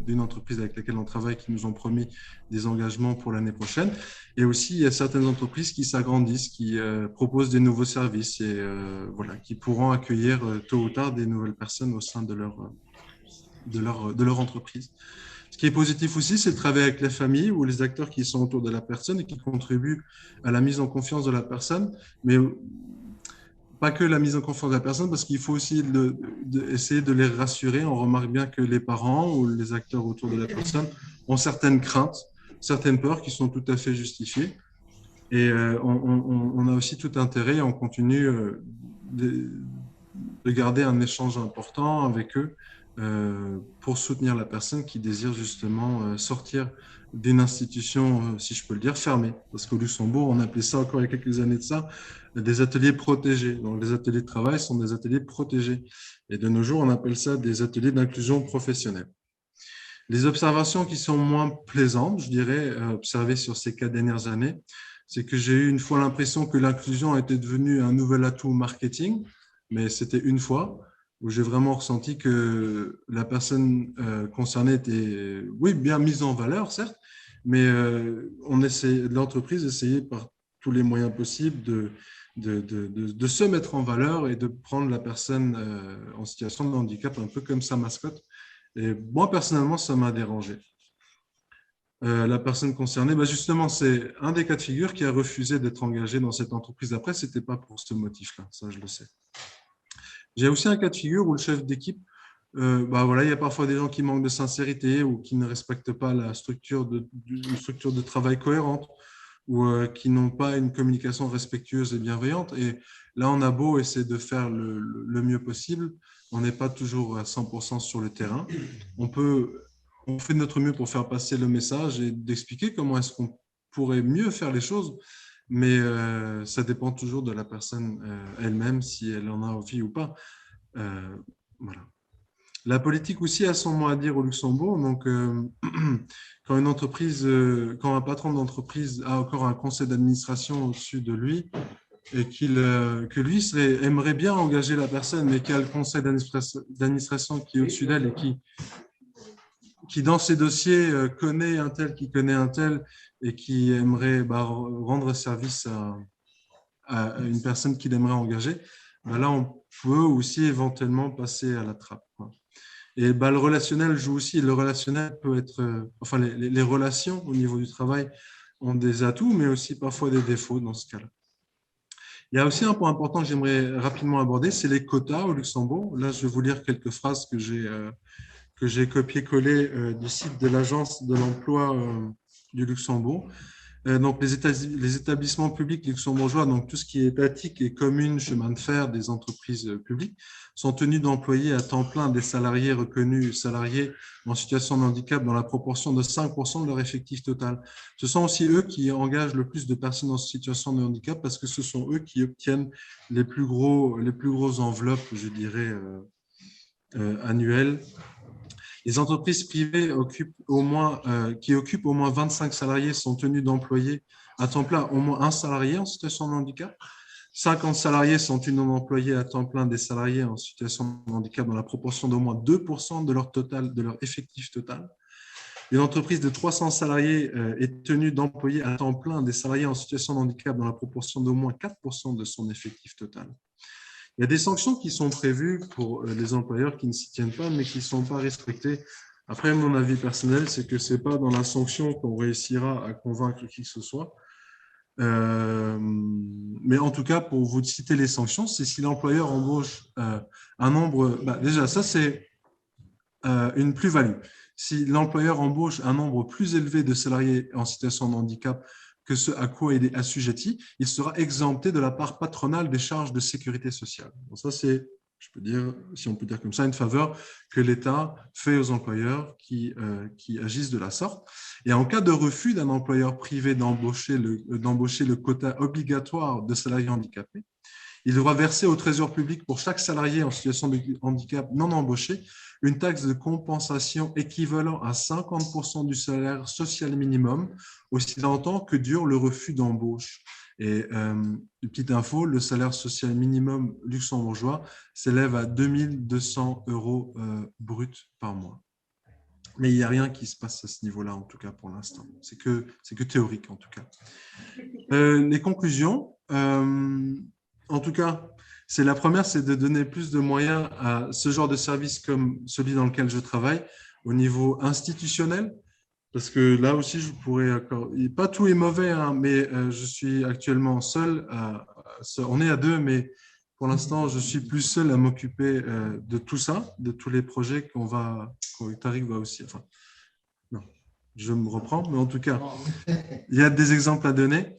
d'une entreprise avec laquelle on travaille qui nous ont promis des engagements pour l'année prochaine. Et aussi, il y a certaines entreprises qui s'agrandissent, qui proposent des nouveaux services et voilà, qui pourront accueillir tôt ou tard des nouvelles personnes au sein de leur entreprise. Ce qui est positif aussi, c'est de travailler avec les familles ou les acteurs qui sont autour de la personne et qui contribuent à la mise en confiance de la personne, mais pas que la mise en confiance de la personne, parce qu'il faut aussi essayer de les rassurer. On remarque bien que les parents ou les acteurs autour de la personne ont certaines craintes, certaines peurs qui sont tout à fait justifiées. Et on a aussi tout intérêt, et on continue de garder un échange important avec eux pour soutenir la personne qui désire justement sortir d'une institution, si je peux le dire, fermée. Parce qu'au Luxembourg, on appelait ça encore il y a quelques années de ça, des ateliers protégés. Donc, les ateliers de travail sont des ateliers protégés. Et de nos jours, on appelle ça des ateliers d'inclusion professionnelle. Les observations qui sont moins plaisantes, je dirais, observées sur ces 4 dernières années, c'est que j'ai eu une fois l'impression que l'inclusion était devenue un nouvel atout marketing, mais c'était une fois où j'ai vraiment ressenti que la personne concernée était, oui, bien mise en valeur, certes, mais l'entreprise essayait par tous les moyens possibles de se mettre en valeur et de prendre la personne en situation de handicap un peu comme sa mascotte. Et moi, personnellement, ça m'a dérangé. La personne concernée, bah justement, c'est un des cas de figure qui a refusé d'être engagé dans cette entreprise. Après, ce n'était pas pour ce motif-là, ça je le sais. J'ai aussi un cas de figure où le chef d'équipe, bah voilà, il y a parfois des gens qui manquent de sincérité ou qui ne respectent pas la structure de travail cohérente ou qui n'ont pas une communication respectueuse et bienveillante. Et là, on a beau essayer de faire le mieux possible, on n'est pas toujours à 100% sur le terrain. On fait de notre mieux pour faire passer le message et d'expliquer comment est-ce qu'on pourrait mieux faire les choses, mais ça dépend toujours de la personne elle-même, si elle en a envie ou pas. Voilà. La politique aussi a son mot à dire au Luxembourg. Donc, quand une entreprise, quand un patron d'entreprise a encore un conseil d'administration au-dessus de lui et que lui aimerait bien engager la personne, mais qu'il a le conseil d'administration qui est au-dessus d'elle et qui dans ses dossiers connaît un tel qui connaît un tel et qui aimerait rendre service à une personne qu'il aimerait engager, là, on peut aussi éventuellement passer à la trappe, quoi. Et le relationnel joue aussi. Le relationnel peut être… enfin, les relations au niveau du travail ont des atouts, mais aussi parfois des défauts dans ce cas-là. Il y a aussi un point important que j'aimerais rapidement aborder, c'est les quotas au Luxembourg. Là, je vais vous lire quelques phrases que j'ai copié-collé du site de l'Agence de l'emploi du Luxembourg. Donc, les établissements publics luxembourgeois, donc tout ce qui est étatique et communes, chemin de fer, des entreprises publiques, sont tenus d'employer à temps plein des salariés reconnus salariés en situation de handicap dans la proportion de 5% de leur effectif total. Ce sont aussi eux qui engagent le plus de personnes en situation de handicap parce que ce sont eux qui obtiennent les plus grosses enveloppes, je dirais, annuelles. Les entreprises privées qui occupent au moins 25 salariés sont tenues d'employer à temps plein au moins un salarié en situation de handicap. 50 salariés sont tenus d'employer à temps plein des salariés en situation de handicap dans la proportion d'au moins 2% de leur effectif total. Une entreprise de 300 salariés est tenue d'employer à temps plein des salariés en situation de handicap dans la proportion d'au moins 4% de son effectif total. Il y a des sanctions qui sont prévues pour les employeurs qui ne s'y tiennent pas, mais qui ne sont pas respectées. Après, mon avis personnel, c'est que ce n'est pas dans la sanction qu'on réussira à convaincre qui que ce soit. Mais en tout cas, pour vous citer les sanctions, c'est si l'employeur embauche un nombre… déjà, ça, c'est une plus-value. Si l'employeur embauche un nombre plus élevé de salariés en situation de handicap que ce à quoi il est assujetti, il sera exempté de la part patronale des charges de sécurité sociale. Donc ça, c'est, je peux dire, si on peut dire comme ça, une faveur que l'État fait aux employeurs qui agissent de la sorte. Et en cas de refus d'un employeur privé d'embaucher le quota obligatoire de salariés handicapés, il devra verser au Trésor public pour chaque salarié en situation de handicap non embauché une taxe de compensation équivalent à 50% du salaire social minimum, aussi longtemps que dure le refus d'embauche. Et une petite info, le salaire social minimum luxembourgeois s'élève à 2200 € brut par mois. Mais il n'y a rien qui se passe à ce niveau-là, en tout cas pour l'instant. C'est que théorique, en tout cas. Les conclusions, en tout cas, la première, c'est de donner plus de moyens à ce genre de service comme celui dans lequel je travaille au niveau institutionnel, parce que là aussi, je pourrais… Pas tout est mauvais, hein, mais je suis actuellement seul. On est à deux, mais pour l'instant, je suis plus seul à m'occuper de tout ça, de tous les projets Tariq va aussi… Enfin, non, je me reprends, mais en tout cas, il y a des exemples à donner.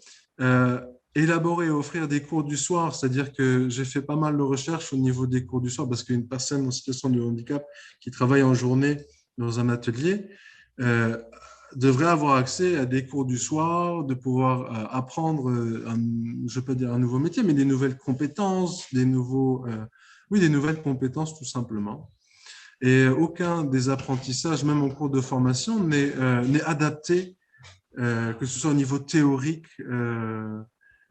Élaborer et offrir des cours du soir, c'est-à-dire que j'ai fait pas mal de recherches au niveau des cours du soir parce qu'une personne en situation de handicap qui travaille en journée dans un atelier devrait avoir accès à des cours du soir, de pouvoir apprendre, je ne veux pas dire un nouveau métier, mais des nouvelles compétences, des nouvelles compétences tout simplement. Et aucun des apprentissages, même en cours de formation, n'est adapté, que ce soit au niveau théorique,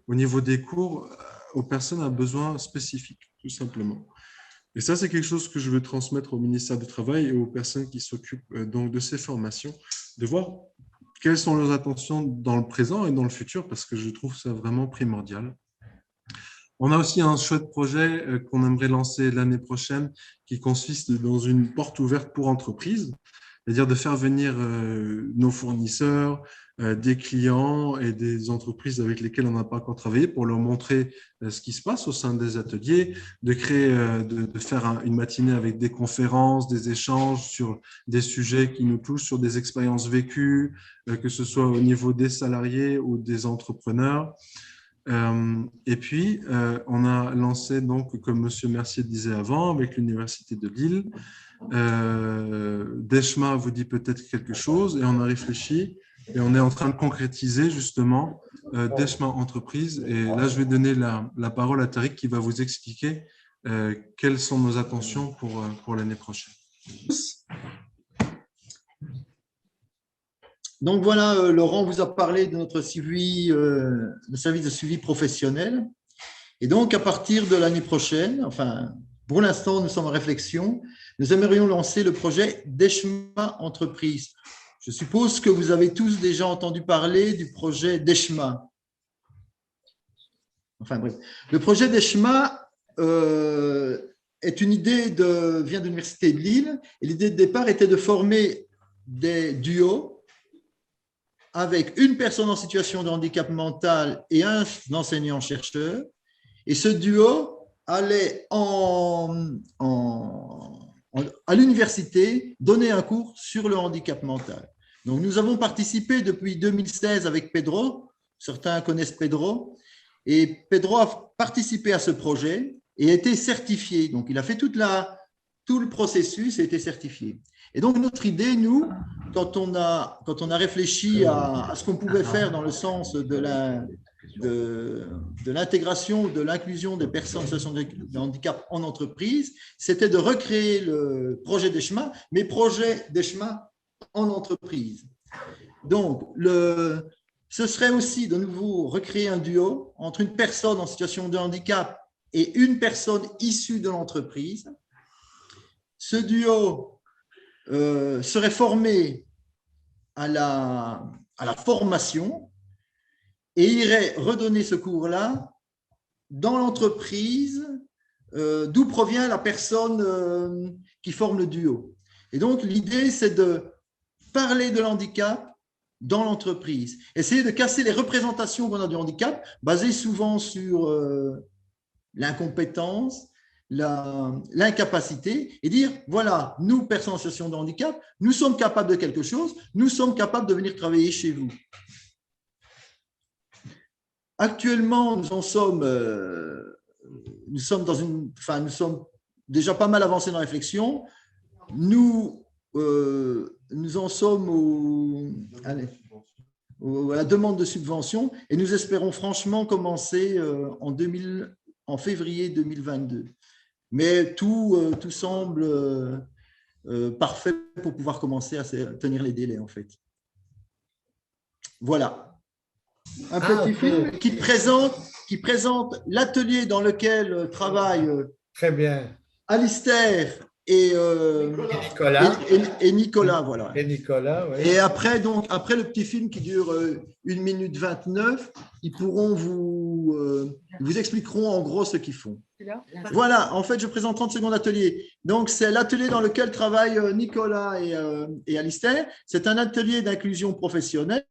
au niveau des cours, aux personnes à besoins spécifiques, tout simplement. Et ça, c'est quelque chose que je veux transmettre au ministère du Travail et aux personnes qui s'occupent donc de ces formations, de voir quelles sont leurs intentions dans le présent et dans le futur, parce que je trouve ça vraiment primordial. On a aussi un chouette projet qu'on aimerait lancer l'année prochaine qui consiste dans une porte ouverte pour entreprises, c'est-à-dire de faire venir nos fournisseurs, des clients et des entreprises avec lesquelles on n'a pas encore travaillé pour leur montrer ce qui se passe au sein des ateliers, de créer, de faire une matinée avec des conférences, des échanges sur des sujets qui nous touchent, sur des expériences vécues, que ce soit au niveau des salariés ou des entrepreneurs. Et puis, on a lancé, donc, comme M. Mercier disait avant, avec l'Université de Lille, Deshma vous dit peut-être quelque chose, et on a réfléchi, et on est en train de concrétiser justement Deshma Entreprise. Et là, je vais donner la parole à Tariq qui va vous expliquer quelles sont nos intentions pour l'année prochaine. Donc voilà, Laurent vous a parlé de notre suivi, le service de suivi professionnel. Et donc, à partir de l'année prochaine, enfin, pour l'instant, nous sommes en réflexion, nous aimerions lancer le projet d'ESHMA Entreprise. Je suppose que vous avez tous déjà entendu parler du projet d'ESHMA. Enfin bref, le projet d'ESHMA est une idée vient de l'Université de Lille, et l'idée de départ était de former des duos avec une personne en situation de handicap mental et un enseignant-chercheur. Et ce duo allait à l'université donner un cours sur le handicap mental. Donc, nous avons participé depuis 2016 avec Pedro. Certains connaissent Pedro. Et Pedro a participé à ce projet et a été certifié. Donc, il a fait tout le processus et a été certifié. Et donc, notre idée, nous, quand on a réfléchi à ce qu'on pouvait faire dans le sens de l'intégration, de l'inclusion des personnes en situation de handicap en entreprise, c'était de recréer le projet d'ESHMA, mais projet d'ESHMA en entreprise. Donc, ce serait aussi de nouveau recréer un duo entre une personne en situation de handicap et une personne issue de l'entreprise. Ce duo serait formé à la formation et irait redonner ce cours-là dans l'entreprise d'où provient la personne qui forme le duo. Et donc, l'idée, c'est de parler de l'handicap dans l'entreprise. Essayer de casser les représentations qu'on a du handicap, basées souvent sur l'incompétence, l'incapacité, et dire, voilà, nous, personnes en situation de handicap, nous sommes capables de quelque chose, nous sommes capables de venir travailler chez vous. Actuellement, nous sommes déjà pas mal avancés dans la réflexion. Nous en sommes à la demande de subvention et nous espérons franchement commencer en février 2022. Mais tout semble parfait pour pouvoir commencer à tenir les délais, en fait. Voilà. Un petit film qui présente l'atelier dans lequel travaillent très bien. Alistair et Nicolas, voilà. Et Nicolas, oui. Et après le petit film qui dure 1 minute 29, ils pourront vous expliqueront en gros ce qu'ils font. Voilà, en fait, je présente 30 secondes d'atelier. Donc, c'est l'atelier dans lequel travaillent Nicolas et Alistair. C'est un atelier d'inclusion professionnelle.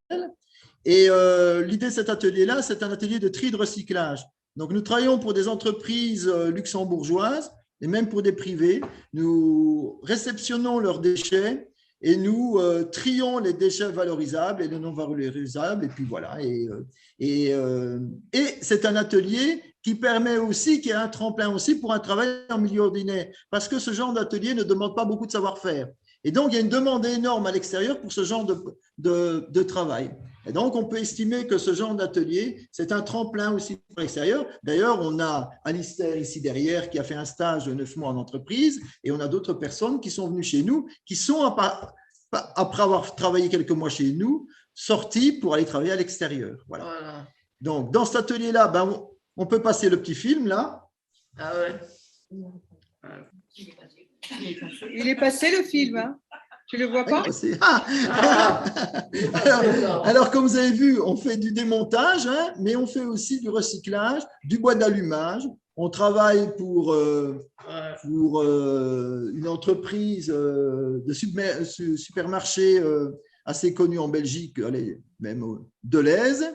Et l'idée de cet atelier-là, c'est un atelier de tri de recyclage. Donc, nous travaillons pour des entreprises luxembourgeoises et même pour des privés. Nous réceptionnons leurs déchets et nous trions les déchets valorisables et les non valorisables. Et puis voilà. Et c'est un atelier qui permet aussi, qui est un tremplin aussi pour un travail en milieu ordinaire. Parce que ce genre d'atelier ne demande pas beaucoup de savoir-faire. Et donc, il y a une demande énorme à l'extérieur pour ce genre de travail. Et donc, on peut estimer que ce genre d'atelier, c'est un tremplin aussi pour l'extérieur. D'ailleurs, on a Alistair ici derrière qui a fait un stage de 9 mois en entreprise et on a d'autres personnes qui sont venues chez nous, qui sont, après avoir travaillé quelques mois chez nous, sorties pour aller travailler à l'extérieur. Voilà. Donc, dans cet atelier-là, on peut passer le petit film, là. Ah ouais. Il est passé le film, hein? Tu le vois pas? Alors, comme vous avez vu, on fait du démontage, hein, mais on fait aussi du recyclage, du bois d'allumage. On travaille pour une entreprise de supermarché assez connue en Belgique, même Deleuze.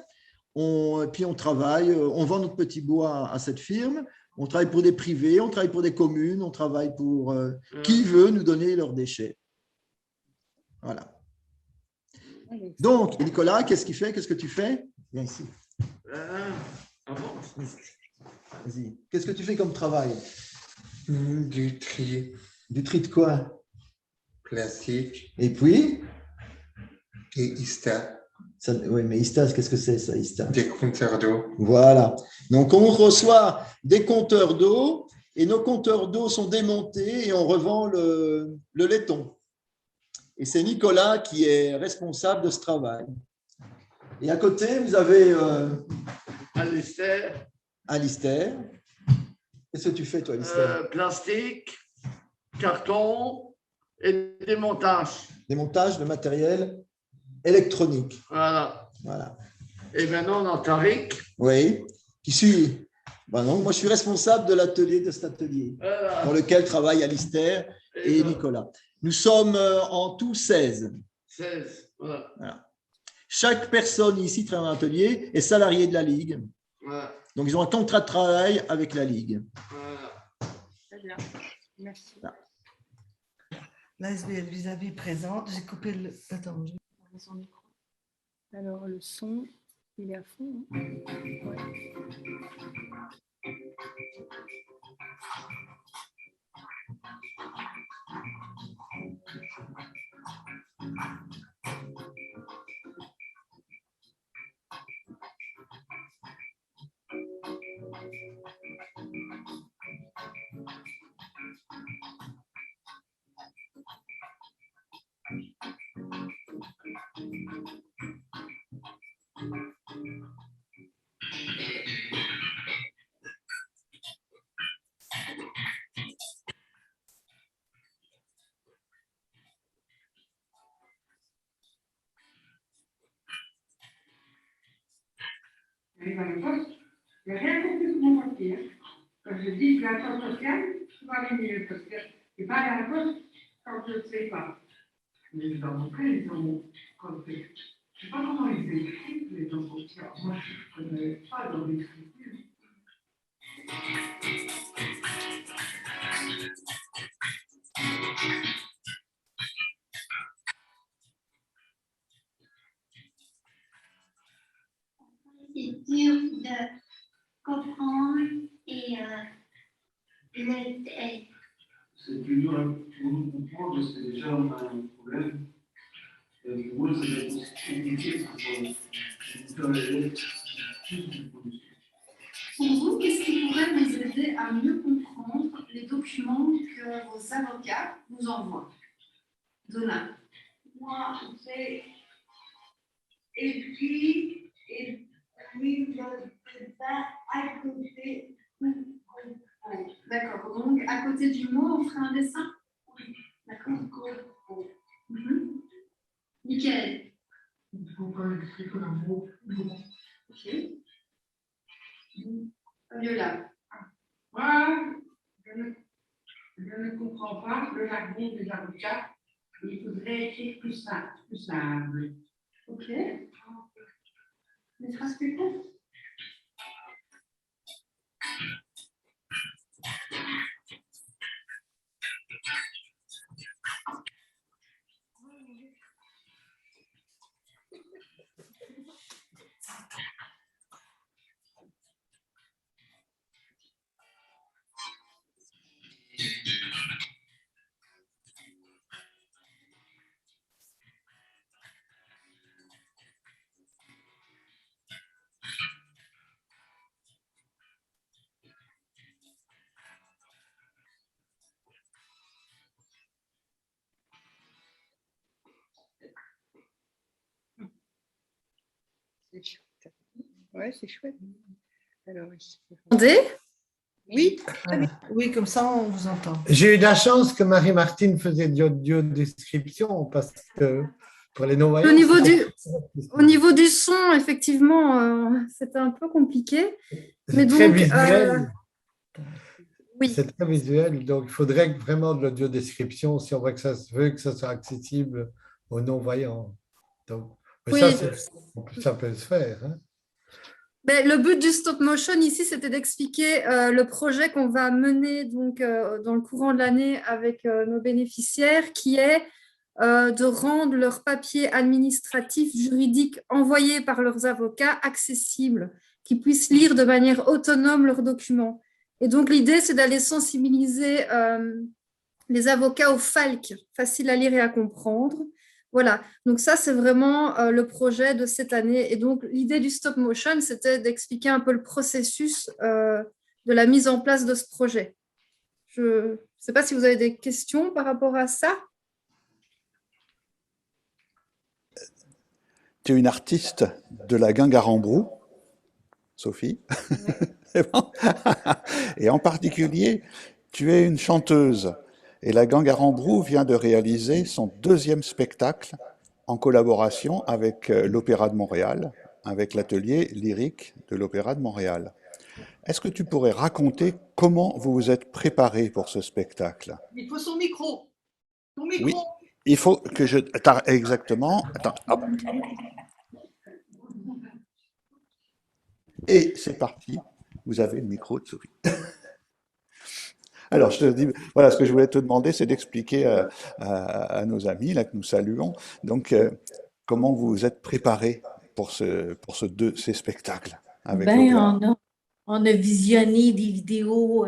Puis on travaille, on vend notre petit bois à cette firme. On travaille pour des privés, on travaille pour des communes, on travaille pour qui veut nous donner leurs déchets. Voilà. Donc, Nicolas, qu'est-ce qu'il fait? Qu'est-ce que tu fais? Viens ici. Vas-y. Qu'est-ce que tu fais comme travail? Du tri. Du tri de quoi? Plastique. Et puis? Et ISTA. Oui, mais ISTA, qu'est-ce que c'est ça, ISTA? Des compteurs d'eau. Voilà. Donc, on reçoit des compteurs d'eau et nos compteurs d'eau sont démontés et on revend le laiton. Et c'est Nicolas qui est responsable de ce travail. Et à côté, vous avez Alistair. Alistair. Qu'est-ce que tu fais, toi, Alistair? Plastique, carton et démontage. Démontage de matériel électronique. Voilà. Voilà. Et maintenant, on a Tariq. Oui. Qui suis ben non, moi, je suis responsable de l'atelier, de cet atelier, Voilà. dans lequel travaillent Alistair et Nicolas. Nous sommes en tout 16. 16. Voilà. Voilà. Chaque personne ici travaille dans l'atelier est salarié de la Ligue. Voilà. Donc, ils ont un contrat de travail avec la Ligue. Voilà. Très bien. Merci. Voilà. La SBL vis-à-vis présente. J'ai coupé le. Attends. Alors, le son, il est à fond. Hein. Ouais. J'arrive à la poste, je n'ai rien compris sur mon papier. Hein. Quand je dis que l'attente sociale, je vais aller mieux parce que je ne vais pas aller à la poste quand je ne sais pas. Mais je dois montrer, ils ont compris. Je ne sais pas comment ils écrivent les gens sociaux. Moi, je ne connais pas leur écriture. C'est dur de comprendre et C'est plus dur pour nous comprendre parce que déjà on a un problème. Et pour eux, ça va être compliqué pour faire les lettres. Pour vous, qu'est-ce qui pourrait vous aider à mieux comprendre les documents que vos avocats vous envoient? Donna. moi, j'ai écrit et puis je fais ça à côté. D'accord, donc à côté du mot, on fera un dessin? D'accord. Nickel. Il faut quand même expliquer un mot. Ok. Viola. Moi, je ne comprends pas le jargon des avocats. Il faudrait écrire plus simple. Plus simple. Ok. Maîtresse Pépin. C'est chouette. Ouais, c'est chouette. Alors, ici. Oui, oui, comme ça on vous entend. J'ai eu la chance que Marie-Martine faisait de l'audio description parce que pour les non-voyants. Au niveau du son, effectivement, c'était un peu compliqué. Mais C'est très donc, visuel. Oui. C'est très visuel, donc il faudrait vraiment de l'audio description si on veut que ça soit accessible aux non-voyants. Donc, mais Oui. ça peut se faire. Hein. Mais le but du stop motion ici, c'était d'expliquer le projet qu'on va mener donc, dans le courant de l'année avec nos bénéficiaires, qui est de rendre leurs papiers administratifs, juridiques envoyés par leurs avocats accessibles, qu'ils puissent lire de manière autonome leurs documents. Et donc, l'idée, c'est d'aller sensibiliser les avocats au FALC, facile à lire et à comprendre. Voilà, donc ça, c'est vraiment le projet de cette année. Et donc, l'idée du stop motion, c'était d'expliquer un peu le processus de la mise en place de ce projet. Je ne sais pas si vous avez des questions par rapport à ça. Tu es une artiste de la Guingarambrou, Sophie. C'est bon. Et en particulier, tu es une chanteuse. Et la Guingarambrou vient de réaliser son 2e spectacle en collaboration avec l'Opéra de Montréal, avec l'atelier lyrique de l'Opéra de Montréal. Est-ce que tu pourrais raconter comment vous vous êtes préparé pour ce spectacle? Il faut son micro. Ton micro. Oui, il faut que je... Attends, exactement. Attends, hop. Et c'est parti. Vous avez le micro de Sophie. Alors, je te dis, voilà, ce que je voulais te demander, c'est d'expliquer à nos amis là, que nous saluons, donc, comment vous vous êtes préparé pour ces spectacles avec l'opéra. On a visionné des vidéos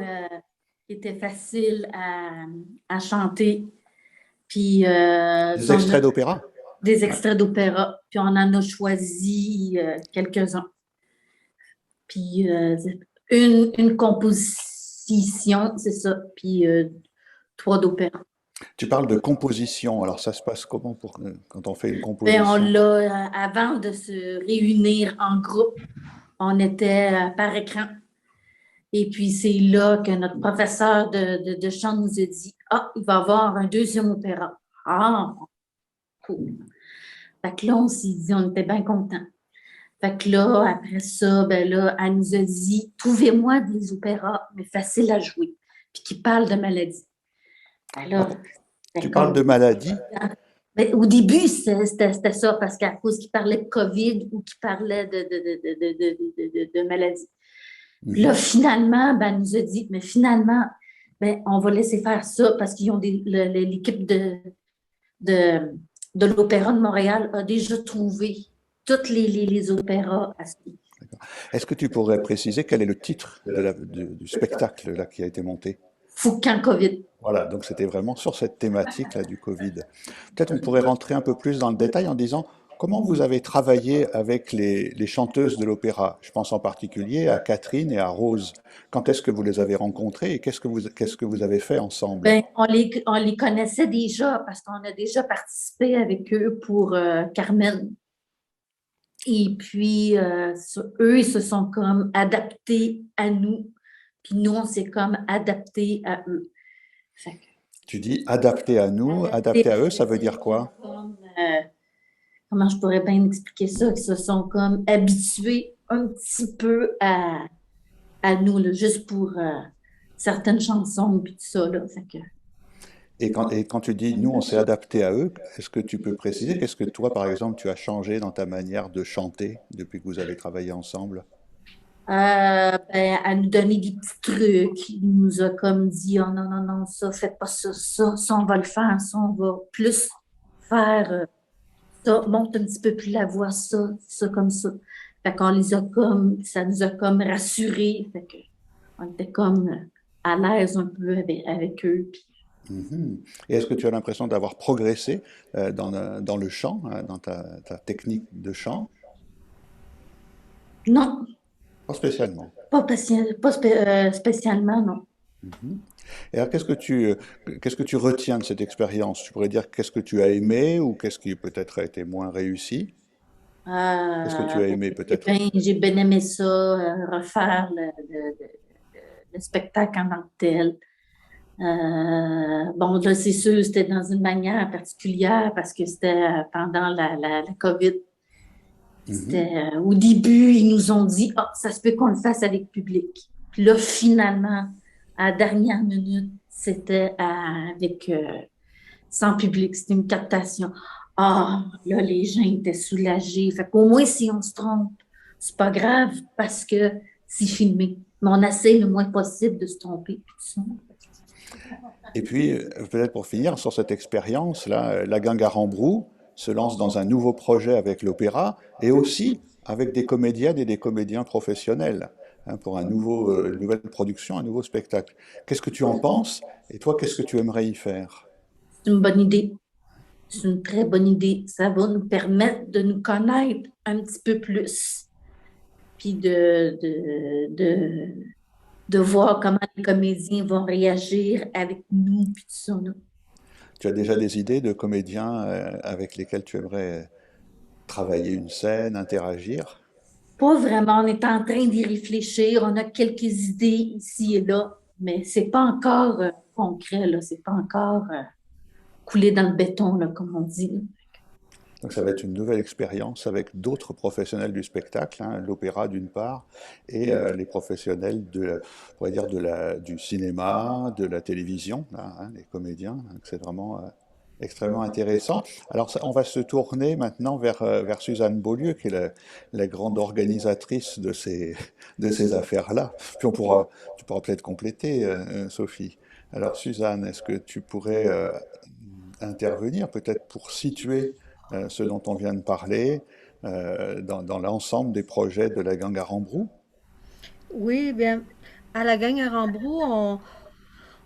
qui étaient faciles à chanter. Puis, des extraits d'opéra? Des extraits d'opéra. Puis on en a choisi quelques-uns. Puis une composition, c'est ça. Puis 3 d'opéra. Tu parles de composition. Alors, ça se passe comment quand on fait une composition? On l'a, avant de se réunir en groupe, on était par écran. Et puis, c'est là que notre professeur de chant nous a dit « Ah, il va y avoir un 2e opéra. » Ah, cool. Fait que là, on s'est dit, on était bien contents. Fait que là, après ça, ben là, elle nous a dit « Trouvez-moi des opéras, mais faciles à jouer, puis qui parlent de maladie. » Alors, tu parles de maladie? Mais au début, c'était ça, parce qu'à cause qu'il parlait de COVID ou qu'il parlait de maladie. Là, finalement, ben, elle nous a dit, mais finalement, ben, on va laisser faire ça parce qu'ils ont l'équipe de l'Opéra de Montréal a déjà trouvé tous les opéras. Est-ce que tu pourrais préciser quel est le titre du spectacle là, qui a été monté? Foucan COVID. Voilà, donc c'était vraiment sur cette thématique là, du Covid. Peut-être on pourrait rentrer un peu plus dans le détail en disant comment vous avez travaillé avec les chanteuses de l'opéra. Je pense en particulier à Catherine et à Rose. Quand est-ce que vous les avez rencontrées et qu'est-ce que vous avez fait ensemble? Ben, on les connaissait déjà parce qu'on a déjà participé avec eux pour Carmen. Et puis, eux, ils se sont comme adaptés à nous. Puis nous, on s'est comme adaptés à eux. Tu dis adaptés à nous, adaptés à eux, ça veut dire quoi? Comme, comment je pourrais bien expliquer ça? Ils se sont comme habitués un petit peu à nous, là, juste pour certaines chansons et tout ça. Là, Et quand tu dis nous, on s'est adapté à eux, est-ce que tu peux préciser qu'est-ce que toi, par exemple, tu as changé dans ta manière de chanter depuis que vous avez travaillé ensemble? Ben, elle nous donnait des petits trucs. Il nous a comme dit, oh non, non, non, ça, faites pas ça, ça, on va le faire, ça, on va plus faire ça, monte un petit peu plus la voix, ça comme ça. Fait qu'on les a comme, ça nous a comme rassurés. Fait qu'on était comme à l'aise un peu avec eux. Puis, Et est-ce que tu as l'impression d'avoir progressé dans le chant, dans ta technique de chant? Non. Pas spécialement. Pas spécialement, non. Et alors, qu'est-ce que tu retiens de cette expérience? Tu pourrais dire qu'est-ce que tu as aimé ou qu'est-ce qui peut-être a été moins réussi? Qu'est-ce que tu as aimé peut-être? J'ai bien aimé ça, refaire le spectacle en tant que tel. Bon, là, c'est sûr, c'était dans une manière particulière parce que c'était pendant la COVID. Au début, ils nous ont dit « ça se peut qu'on le fasse avec public. » Puis là, finalement, à la dernière minute, c'était avec sans public. C'était une captation. Là, les gens étaient soulagés. Fait qu'au moins, si on se trompe, c'est pas grave parce que c'est filmé. Mais on essaie le moins possible de se tromper. Et puis, peut-être pour finir, sur cette expérience-là, la Guingarambrou se lance dans un nouveau projet avec l'opéra et aussi avec des comédiennes et des comédiens professionnels pour une nouvelle production, un nouveau spectacle. Qu'est-ce que tu en penses? Et toi, qu'est-ce que tu aimerais y faire? C'est une bonne idée. C'est une très bonne idée. Ça va nous permettre de nous connaître un petit peu plus. Puis de de voir comment les comédiens vont réagir avec nous, puis tout ça, là. Tu as déjà des idées de comédiens avec lesquels tu aimerais travailler une scène, interagir? Pas vraiment, on est en train d'y réfléchir, on a quelques idées ici et là, mais c'est pas encore concret, là, c'est pas encore coulé dans le béton, là, comme on dit, là. Donc ça va être une nouvelle expérience avec d'autres professionnels du spectacle, hein, l'opéra d'une part, et les professionnels on pourrait dire du cinéma, de la télévision, là, hein, les comédiens. Donc c'est vraiment extrêmement intéressant. Alors on va se tourner maintenant vers Suzanne Beaulieu, qui est la grande organisatrice de ces affaires-là. Puis tu pourras peut-être compléter, Sophie. Alors Suzanne, est-ce que tu pourrais intervenir peut-être pour situer ce dont on vient de parler dans l'ensemble des projets de la Gang à Rambrou? Oui, bien, à la Gang à Rambrou,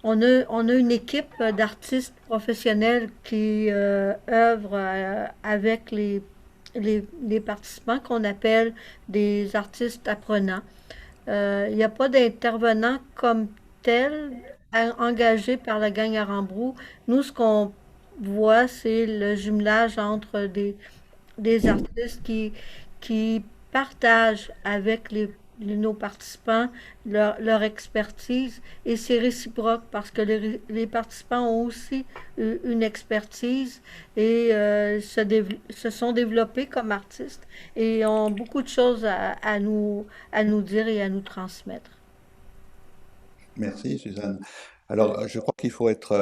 on a une équipe d'artistes professionnels qui œuvrent avec les participants qu'on appelle des artistes apprenants. Il n'y a pas d'intervenants comme tel engagés par la Gang à Rambrou. Nous, ce qu'on voit, c'est le jumelage entre des artistes qui partagent avec nos participants leur expertise et c'est réciproque parce que les participants ont aussi une expertise et se sont développés comme artistes et ont beaucoup de choses à nous dire et à nous transmettre. Merci, Suzanne. Alors, je crois qu'il faut être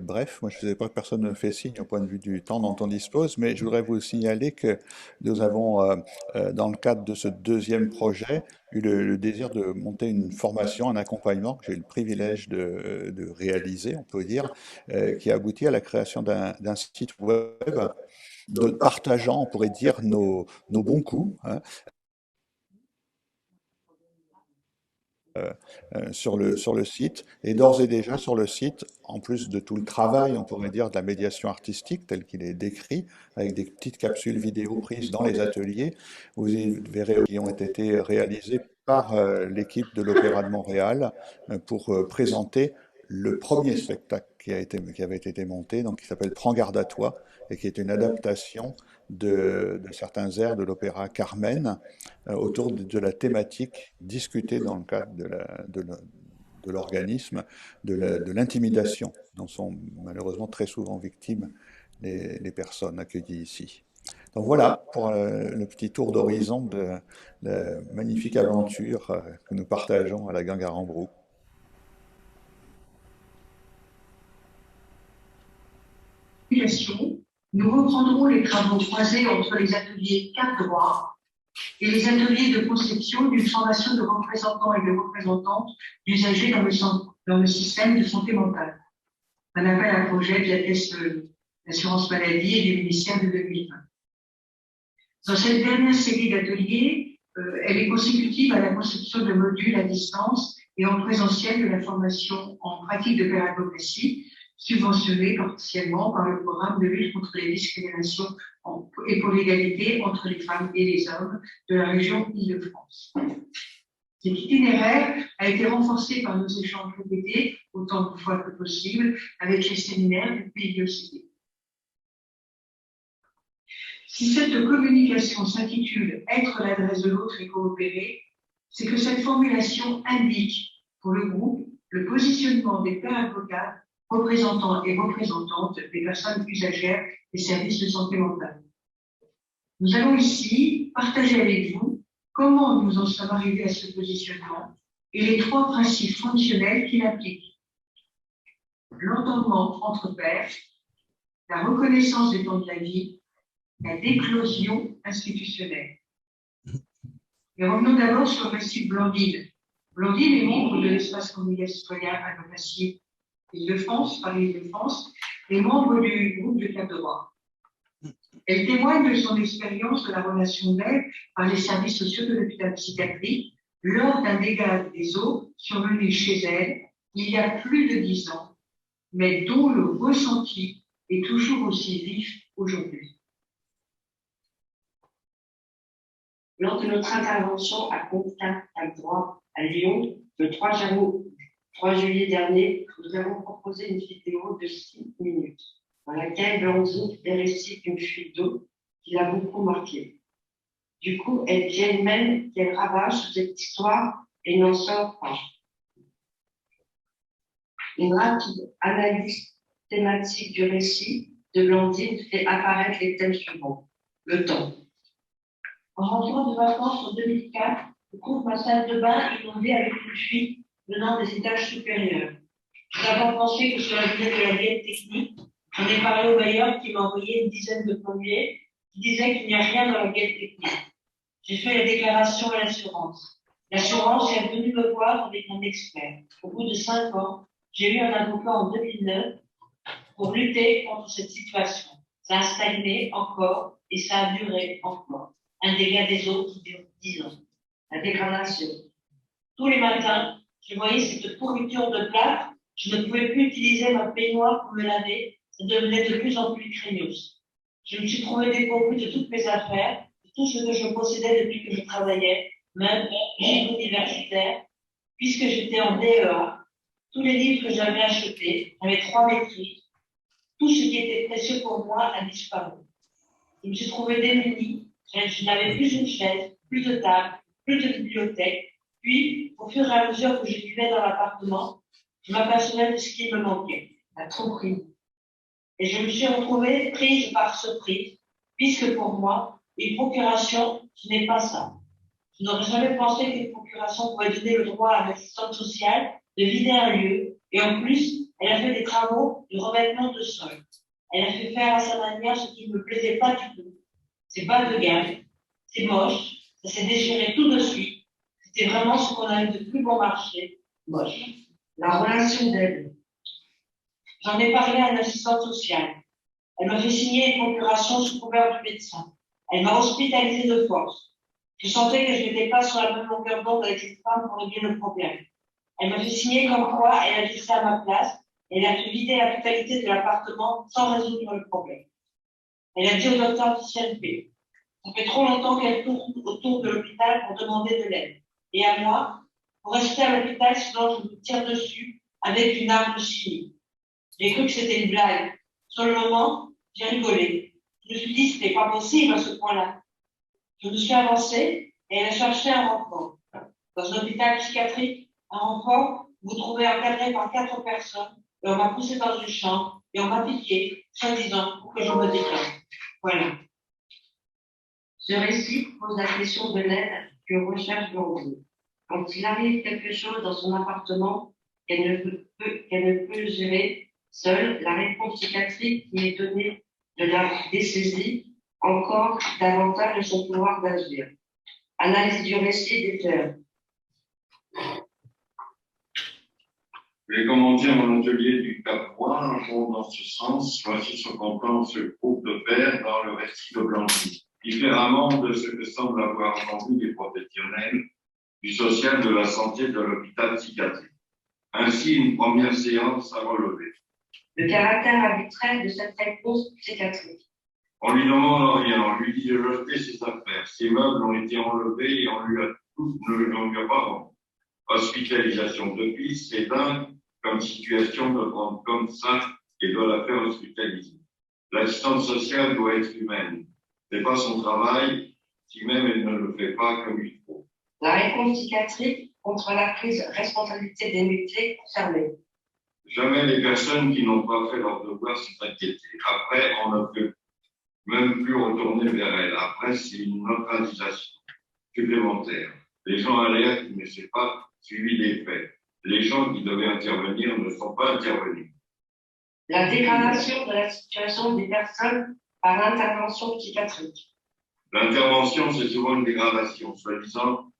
bref. Moi, je ne sais pas que personne ne me fait signe au point de vue du temps dont on dispose, mais je voudrais vous signaler que nous avons, dans le cadre de ce deuxième projet, eu le désir de monter une formation, un accompagnement que j'ai eu le privilège de réaliser, on peut dire, qui a abouti à la création d'un site web partageant, on pourrait dire, nos bons coups, hein, sur le site. Et d'ores et déjà sur le site, en plus de tout le travail, on pourrait dire, de la médiation artistique tel qu'il est décrit, avec des petites capsules vidéo prises dans les ateliers, vous verrez qui ont été réalisées par l'équipe de l'Opéra de Montréal pour présenter le premier spectacle qui avait été monté, donc qui s'appelle Prends garde à toi, et qui est une adaptation de certains airs de l'opéra Carmen autour de la thématique discutée dans le cadre de l'organisme, de l'intimidation, dont sont malheureusement très souvent victimes les personnes accueillies ici. Donc voilà pour le petit tour d'horizon de la magnifique aventure que nous partageons à la Gang à Rambrou. Nous reprendrons les travaux croisés entre les ateliers Cap Droit et les ateliers de conception d'une formation de représentants et de représentantes d'usagers dans le système de santé mentale. Un appel à projet de la Caisse d'assurance maladie et du ministère de 2020. Dans cette dernière série d'ateliers, elle est consécutive à la conception de modules à distance et en présentiel de la formation en pratique de pédagogie, subventionnée partiellement par le programme de lutte contre les discriminations et pour l'égalité entre les femmes et les hommes de la région Île-de-France. Cet itinéraire a été renforcé par nos échanges répétés, autant de fois que possible, avec les séminaires du PIOCD. Si cette communication s'intitule « Être l'adresse de l'autre et coopérer », c'est que cette formulation indique pour le groupe le positionnement des pairs avocats, représentants et représentantes des personnes usagères des services de santé mentale. Nous allons ici partager avec vous comment nous en sommes arrivés à ce positionnement et les trois principes fonctionnels qu'il implique. L'entendement entre pairs, la reconnaissance des temps de la vie, la déclosion institutionnelle. Et revenons d'abord sur le site Blandine. Blandine est membre de l'espace communal citoyen Advocacy Île-de-France, Paris-Île-de-France, et membre du groupe de Cap Droit. Elle témoigne de son expérience de la relation d'aide par les services sociaux de l'hôpital psychiatrique lors d'un dégât des eaux survenu chez elle il y a plus de 10 ans, mais dont le ressenti est toujours aussi vif aujourd'hui. Lors de notre intervention à Contact Cap Droit à Lyon, Le 3 juillet dernier, nous avons proposé une vidéo de 6 minutes dans laquelle Blandine récite une fuite d'eau qui l'a beaucoup marquée. Du coup, elle vient même qu'elle ravage cette histoire et n'en sort pas. Une rapide analyse thématique du récit de Blandine fait apparaître les thèmes suivants. Le temps. En rentrant de vacances en 2004, je trouve ma salle de bain inondée avec une fuite venant des étages supérieurs. J'ai d'abord pensé que cela venait de la guette technique. J'en ai parlé au bailleur qui m'a envoyé une dizaine de plombiers qui disaient qu'il n'y a rien dans la guette technique. J'ai fait la déclaration à l'assurance. L'assurance est venue me voir avec un expert. Au bout de 5 ans, j'ai eu un avocat en 2009 pour lutter contre cette situation. Ça a stagné encore et ça a duré encore. Un dégât des eaux qui dure 10 ans. La dégradation. Tous les matins, je voyais cette pourriture de plâtre. Je ne pouvais plus utiliser ma baignoire pour me laver. Ça devenait de plus en plus craignos. Je me suis trouvé dépourvu de toutes mes affaires, de tout ce que je possédais depuis que je travaillais, même universitaire, puisque j'étais en DEA. Tous les livres que j'avais achetés, j'avais 3 maîtrises. Tout ce qui était précieux pour moi a disparu. Je me suis trouvé démunie. Je n'avais plus une chaise, plus de table, plus de bibliothèque. Puis, au fur et à mesure que je vivais dans l'appartement, je m'apercevais de ce qui me manquait, la tromperie. Et je me suis retrouvée prise par surprise, puisque pour moi, une procuration, ce n'est pas ça. Je n'aurais jamais pensé qu'une procuration pouvait donner le droit à l'assistante sociale de vider un lieu, et en plus, elle a fait des travaux de revêtement de sol. Elle a fait faire à sa manière ce qui ne me plaisait pas du tout. C'est pas de gamme, c'est moche, ça s'est déchiré tout de suite. C'était vraiment ce qu'on a eu de plus bon marché, moche. La relation d'aide. J'en ai parlé à l'assistante sociale. Elle m'a fait signer une procuration sous couvert du médecin. Elle m'a hospitalisé de force. Je sentais que je n'étais pas sur la même longueur d'onde avec cette femme pour régler le problème. Elle m'a fait signer comme quoi elle agissait à ma place et elle a fait vider la totalité de l'appartement sans résoudre le problème. Elle a dit au docteur du CNP, ça fait trop longtemps qu'elle tourne autour de l'hôpital pour demander de l'aide. Et à moi, pour rester à l'hôpital, sinon je me tire dessus avec une arme chimique. J'ai cru que c'était une blague. Sur le moment, j'ai rigolé. Je me suis dit, c'était pas possible à ce point-là. Je me suis avancée et elle a cherché un renfort. Dans un hôpital psychiatrique, un renfort, vous trouvez encadré par 4 personnes et on m'a poussé dans une chambre et on m'a piqué, soi-disant, pour que je me déclare. Voilà. Ce récit pose la question de l'aide que recherche Blandine. Quand il arrive quelque chose dans son appartement qu'elle ne peut gérer seule, la réponse psychiatrique qui est donnée de la dessaisit encore davantage de son pouvoir d'agir. Analyse du récit des faits. Les commentaires en atelier du Cap-Roi vont dans ce sens. Voici ce qu'entend ce groupe de pairs dans le récit de Blandine. Différemment de ce que semblent avoir entendu les professionnels du social, de la santé, de l'hôpital psychiatrique. Ainsi, une première séance à relever. Le caractère arbitraire de cette réponse psychiatrique. On lui demande rien, on lui dit de jeter ses affaires. Ses meubles ont été enlevés et on lui a pas rendu. Hospitalisation depuis, c'est dingue comme situation de prendre comme ça et de la faire hospitaliser. L'assistante sociale doit être humaine. C'est pas son travail, si même elle ne le fait pas comme il faut. La réponse psychiatrique contre la prise de responsabilité des métiers concernés. Jamais les personnes qui n'ont pas fait leur devoir sont inquiétées. Après, on ne peut même plus retourner vers elles. Après, c'est une neutralisation supplémentaire. Les gens alertent, mais c'est pas suivi des faits. Les gens qui devaient intervenir ne sont pas intervenus. La dégradation de la situation des personnes par l'intervention psychiatrique. L'intervention, c'est souvent une dégradation. Soi-disant,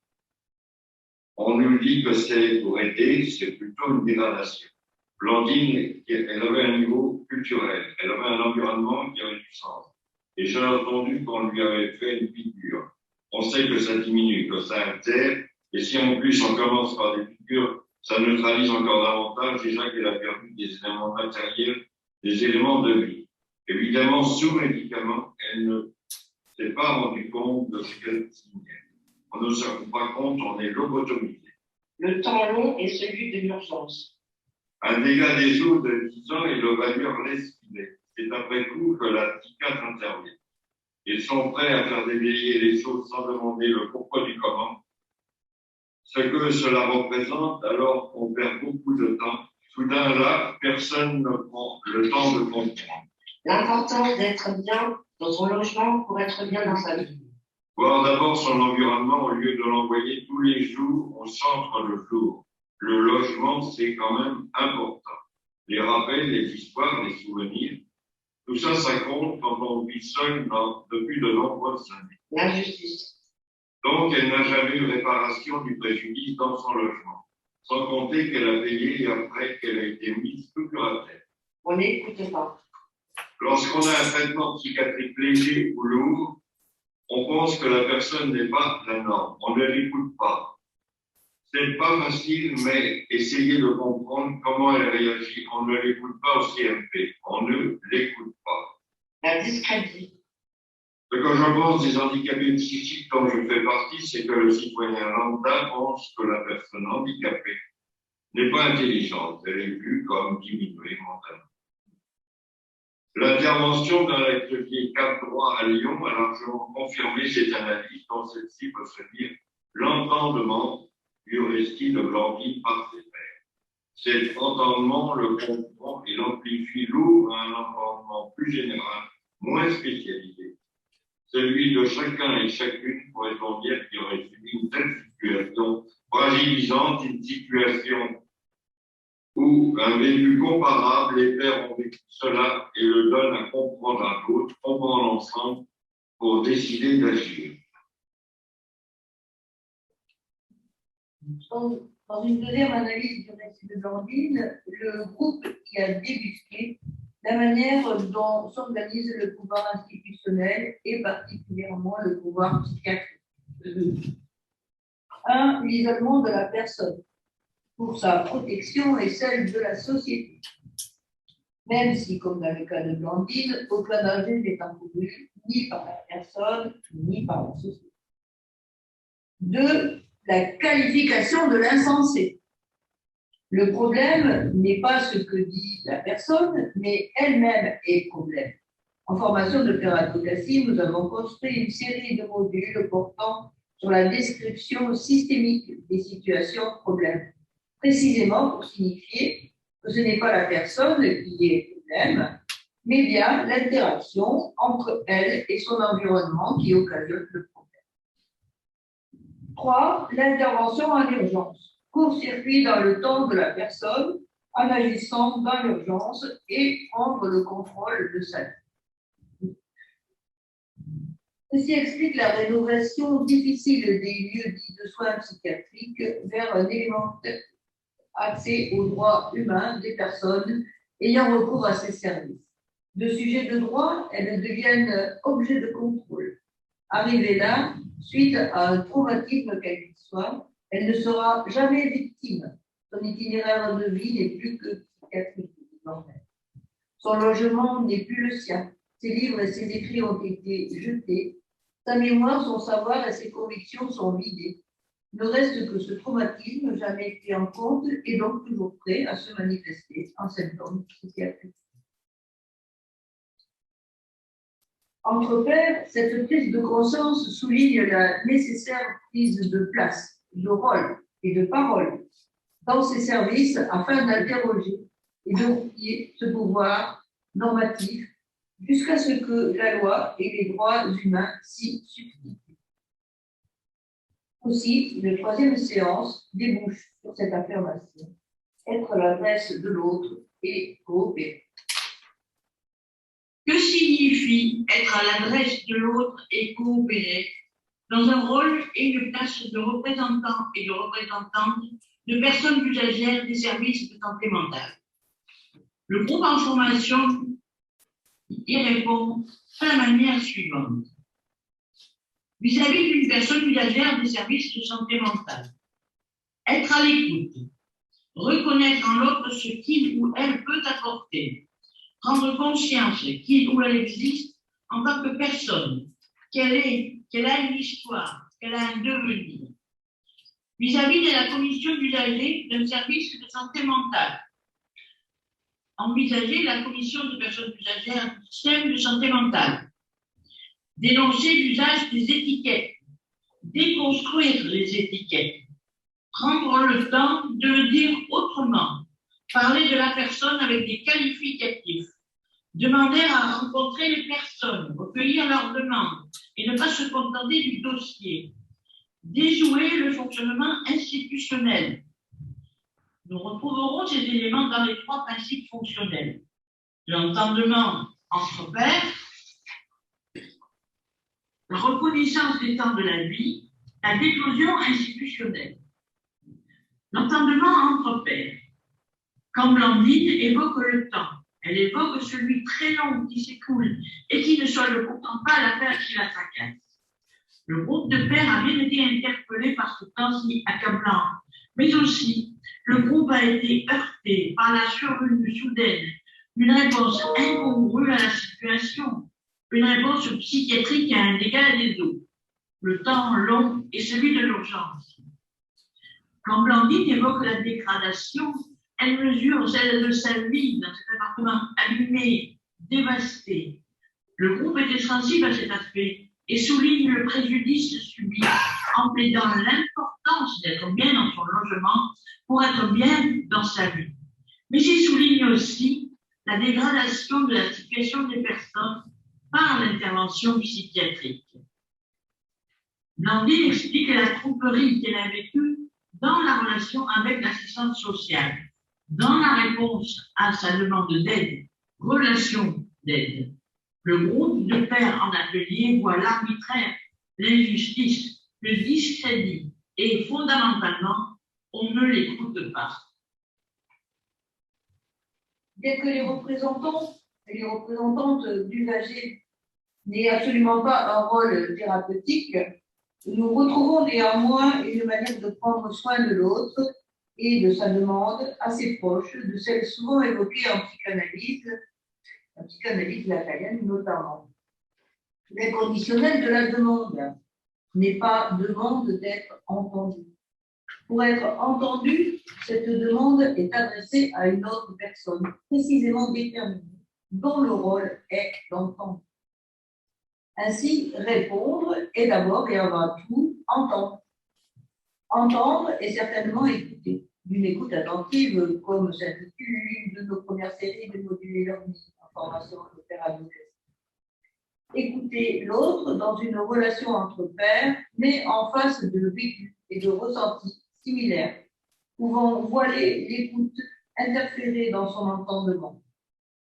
on nous dit que c'est pour aider, c'est plutôt une dégradation. Blandine, elle avait un niveau culturel, elle avait un environnement qui avait du sens. Et j'ai entendu qu'on lui avait fait une piqûre. On sait que ça diminue, que ça altère, et si en plus on commence par des piqûres, ça neutralise encore davantage déjà qu'elle a perdu des éléments matériels, des éléments de vie. Évidemment, sous médicaments, elle ne s'est pas rendue compte de ce qu'elle signait. On ne se rend pas compte, on est lobotomisé. Le temps long est celui de l'urgence. Un dégât des eaux de 10 ans et le bailleur laisse filer. C'est après coup que la psychiatre intervient. Ils sont prêts à faire dévier les choses sans demander le pourquoi du comment. Ce que cela représente alors qu'on perd beaucoup de temps. Soudain là, personne ne prend le temps de comprendre. L'importance d'être bien dans son logement pour être bien dans sa vie. Voir d'abord son environnement au lieu de l'envoyer tous les jours au centre le jour. Le logement, c'est quand même important. Les rappels, les histoires, les souvenirs, tout ça, ça compte quand on vit seul depuis de nombreuses années. L'injustice. Donc, elle n'a jamais eu réparation du préjudice dans son logement, sans compter qu'elle a payé après qu'elle a été mise tout à terre. On n'écoute pas. Lorsqu'on a un traitement psychiatrique léger ou lourd, on pense que la personne n'est pas la norme. On ne l'écoute pas. C'est pas facile, mais essayez de comprendre comment elle réagit. On ne l'écoute pas au CMP. On ne l'écoute pas. La discrédit. Ce que je pense des handicapés psychiques dont je fais partie, c'est que le citoyen lambda pense que la personne handicapée n'est pas intelligente. Elle est vue comme diminuée mentalement. L'intervention dans l'atelier Cap Droit à Lyon a largement confirmé cette analyse, dont celle-ci peut se dire l'entendement du récit de Blandine par ses pairs. Cet entendement le comprend et l'amplifie, l'ouvre à un entendement plus général, moins spécialisé. Celui de chacun et chacune, pourrait-on dire, qui aurait subi une telle situation fragilisante, une situation où un vécu comparable, les pères ont vécu cela et le donnent à comprendre à l'autre, comprendre ensemble pour décider d'agir. Dans une deuxième analyse du récit de Blandine, le groupe qui a débusqué la manière dont s'organise le pouvoir institutionnel et particulièrement le pouvoir psychiatrique. 1. L'isolement de la personne pour sa protection et celle de la société. Même si, comme dans le cas de Blandine, aucun danger n'est encouru ni par la personne ni par la société. 2. La qualification de l'insensé. Le problème n'est pas ce que dit la personne, mais elle-même est problème. En formation de advocacy, nous avons construit une série de modules portant sur la description systémique des situations problèmes, précisément pour signifier que ce n'est pas la personne qui est problème, mais bien l'interaction entre elle et son environnement qui occasionne le problème. 3. L'intervention en urgence. Court-circuit dans le temps de la personne en agissant dans l'urgence et prendre le contrôle de sa vie. Ceci explique la rénovation difficile des lieux dits de soins psychiatriques vers un élément accès aux droits humains des personnes ayant recours à ces services. De sujets de droit, elles deviennent objets de contrôle. Arrivée là, suite à un traumatisme quel qu'il soit, elle ne sera jamais victime. Son itinéraire de vie n'est plus que psychiatrique. Son logement n'est plus le sien. Ses livres et ses écrits ont été jetés. Sa mémoire, son savoir et ses convictions sont vidés. Ne reste que ce traumatisme jamais pris en compte et donc toujours prêt à se manifester en symptômes psychiatriques. Entre pairs, cette prise de conscience souligne la nécessaire prise de place, de rôle et de parole dans ces services afin d'interroger et d'oublier ce pouvoir normatif jusqu'à ce que la loi et les droits humains s'y substituent. Aussi, une troisième séance débouche sur cette affirmation, être l'adresse de l'autre et coopérer. Que signifie être à l'adresse de l'autre et coopérer dans un rôle et une place de représentant et de représentante de personnes usagères des services de santé mentale? Le groupe en formation y répond de la manière suivante. Vis-à-vis d'une personne usagère des services de santé mentale, être à l'écoute, reconnaître en l'autre ce qu'il ou elle peut apporter, prendre conscience qu'il ou elle existe en tant que personne, qu'elle a une histoire, qu'elle a un devenir. vis-à-vis de la commission d'usagers d'un service de santé mentale. Envisager la commission de personnes usagères d'un système de santé mentale. Dénoncer l'usage des étiquettes. Déconstruire les étiquettes. Prendre le temps de le dire autrement. Parler de la personne avec des qualificatifs. Demander à rencontrer les personnes, recueillir leurs demandes et ne pas se contenter du dossier. Déjouer le fonctionnement institutionnel. Nous retrouverons ces éléments dans les 3 principes fonctionnels. L'entendement entre pairs, la reconnaissance des temps de la vie, la déclosion institutionnelle. L'entendement entre pairs. Quand Blandine évoque le temps, elle évoque celui très long qui s'écoule et qui ne soit le pourtant pas l'affaire qui la tracasse. Le groupe de pairs a bien été interpellé par ce temps si accablant, mais aussi le groupe a été heurté par la survenue soudaine d'une réponse incongrue à la situation, une réponse psychiatrique à un dégât des eaux. Le temps long est celui de l'urgence. Quand Blandine évoque la dégradation, elle mesure celle de sa vie dans cet appartement abîmé, dévasté. Le groupe était sensible à cet aspect et souligne le préjudice subi en plaidant l'importance d'être bien dans son logement pour être bien dans sa vie. Mais il souligne aussi la dégradation de la situation des personnes par l'intervention psychiatrique. Blandine explique la tromperie qu'elle a vécue dans la relation avec l'assistante sociale, dans la réponse à sa demande d'aide, relation d'aide. Le groupe de pairs en atelier voit l'arbitraire, l'injustice, le discrédit et fondamentalement, on ne l'écoute pas. Bien que les représentants et les représentantes d'usagers n'aient absolument pas un rôle thérapeutique, nous retrouvons néanmoins une manière de prendre soin de l'autre et de sa demande assez proche de celle souvent évoquée en psychanalyse lacanienne notamment. L'inconditionnel de la demande n'est pas demande d'être entendu. Pour être entendu, cette demande est adressée à une autre personne précisément déterminée, dont le rôle est d'entendre. Ainsi, répondre est d'abord et avant tout entendre. Entendre est certainement écouter. D'une écoute attentive, comme s'intitule l'une de nos premières séries de modules learning en formation de thérapie. Écouter l'autre dans une relation entre pairs, mais en face de vécu et de ressentis similaires, pouvant voiler l'écoute, interférer dans son entendement.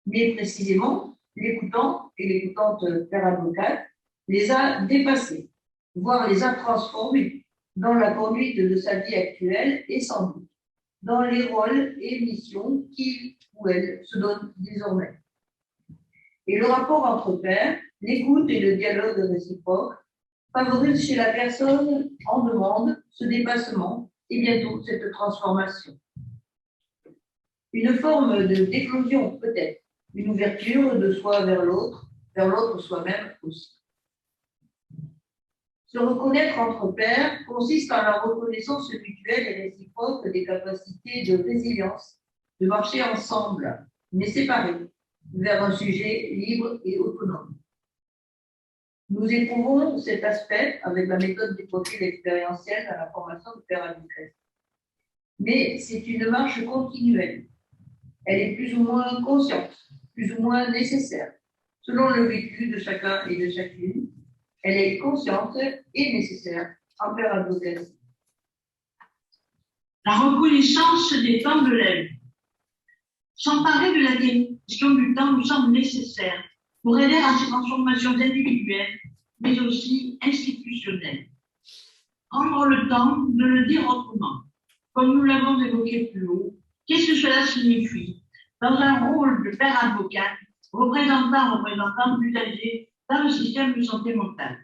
Mais précisément, l'écoutant et l'écoutante père-avocate les a dépassés, voire les a transformés dans la conduite de sa vie actuelle et sans doute dans les rôles et missions qu'il ou elle se donne désormais. Et le rapport entre pairs, l'écoute et le dialogue réciproque favorisent chez la personne en demande ce dépassement et bientôt cette transformation. Une forme de d'éclosion peut-être, une ouverture de soi vers l'autre soi-même aussi. Se reconnaître entre pairs consiste en la reconnaissance mutuelle et réciproque des capacités de résilience, de marcher ensemble, mais séparés, vers un sujet libre et autonome. Nous éprouvons cet aspect avec la méthode des profils expérientiels à la formation de Père Lucrèce. Mais c'est une marche continuelle. Elle est plus ou moins consciente, plus ou moins nécessaire, selon le vécu de chacun et de chacune. Elle est consciente et nécessaire en Père Lucrèce. La reconnaissance des temps de la vie. S'emparer de la question du temps nous semble nécessaire pour aider à ces transformations individuelles, mais aussi institutionnelles. Prendre le temps de le dire autrement. Comme nous l'avons évoqué plus haut, qu'est-ce que cela signifie dans un rôle de père avocat, représentant d'usagers dans le système de santé mentale?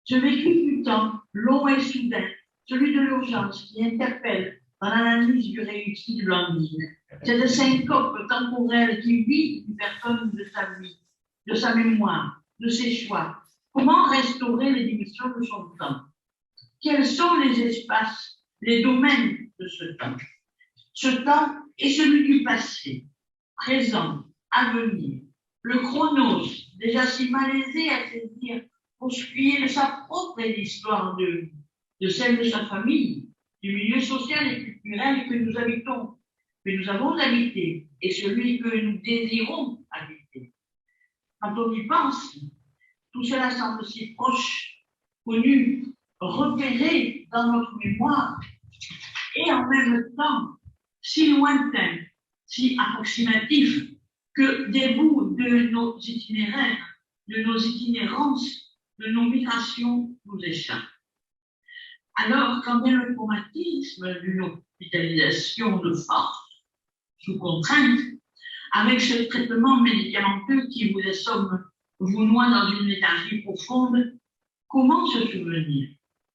Ce vécu du temps, long et soudain, celui de l'urgence qui interpelle dans l'analyse du réussi de Blandine, cette syncope temporelle qui vit une personne de sa vie, de sa mémoire, de ses choix. Comment restaurer les dimensions de son temps? Quels sont les espaces, les domaines de ce temps? Ce temps est celui du passé, présent, avenir. Le chronos, déjà si malaisé à saisir pour s'appuyer de sa propre histoire de celle de sa famille, du milieu social et culturel que nous habitons, que nous avons habité, et celui que nous désirons habiter. Quand on y pense, tout cela semble si proche, connu, repéré dans notre mémoire, et en même temps si lointain, si approximatif, que des bouts de nos itinéraires, de nos itinérances, de nos migrations nous échappent. Alors, quand bien le traumatisme d'une hospitalisation de force, sous contrainte, avec ce traitement médicamenteux qui vous assomme, vous noie dans une léthargie profonde, comment se souvenir?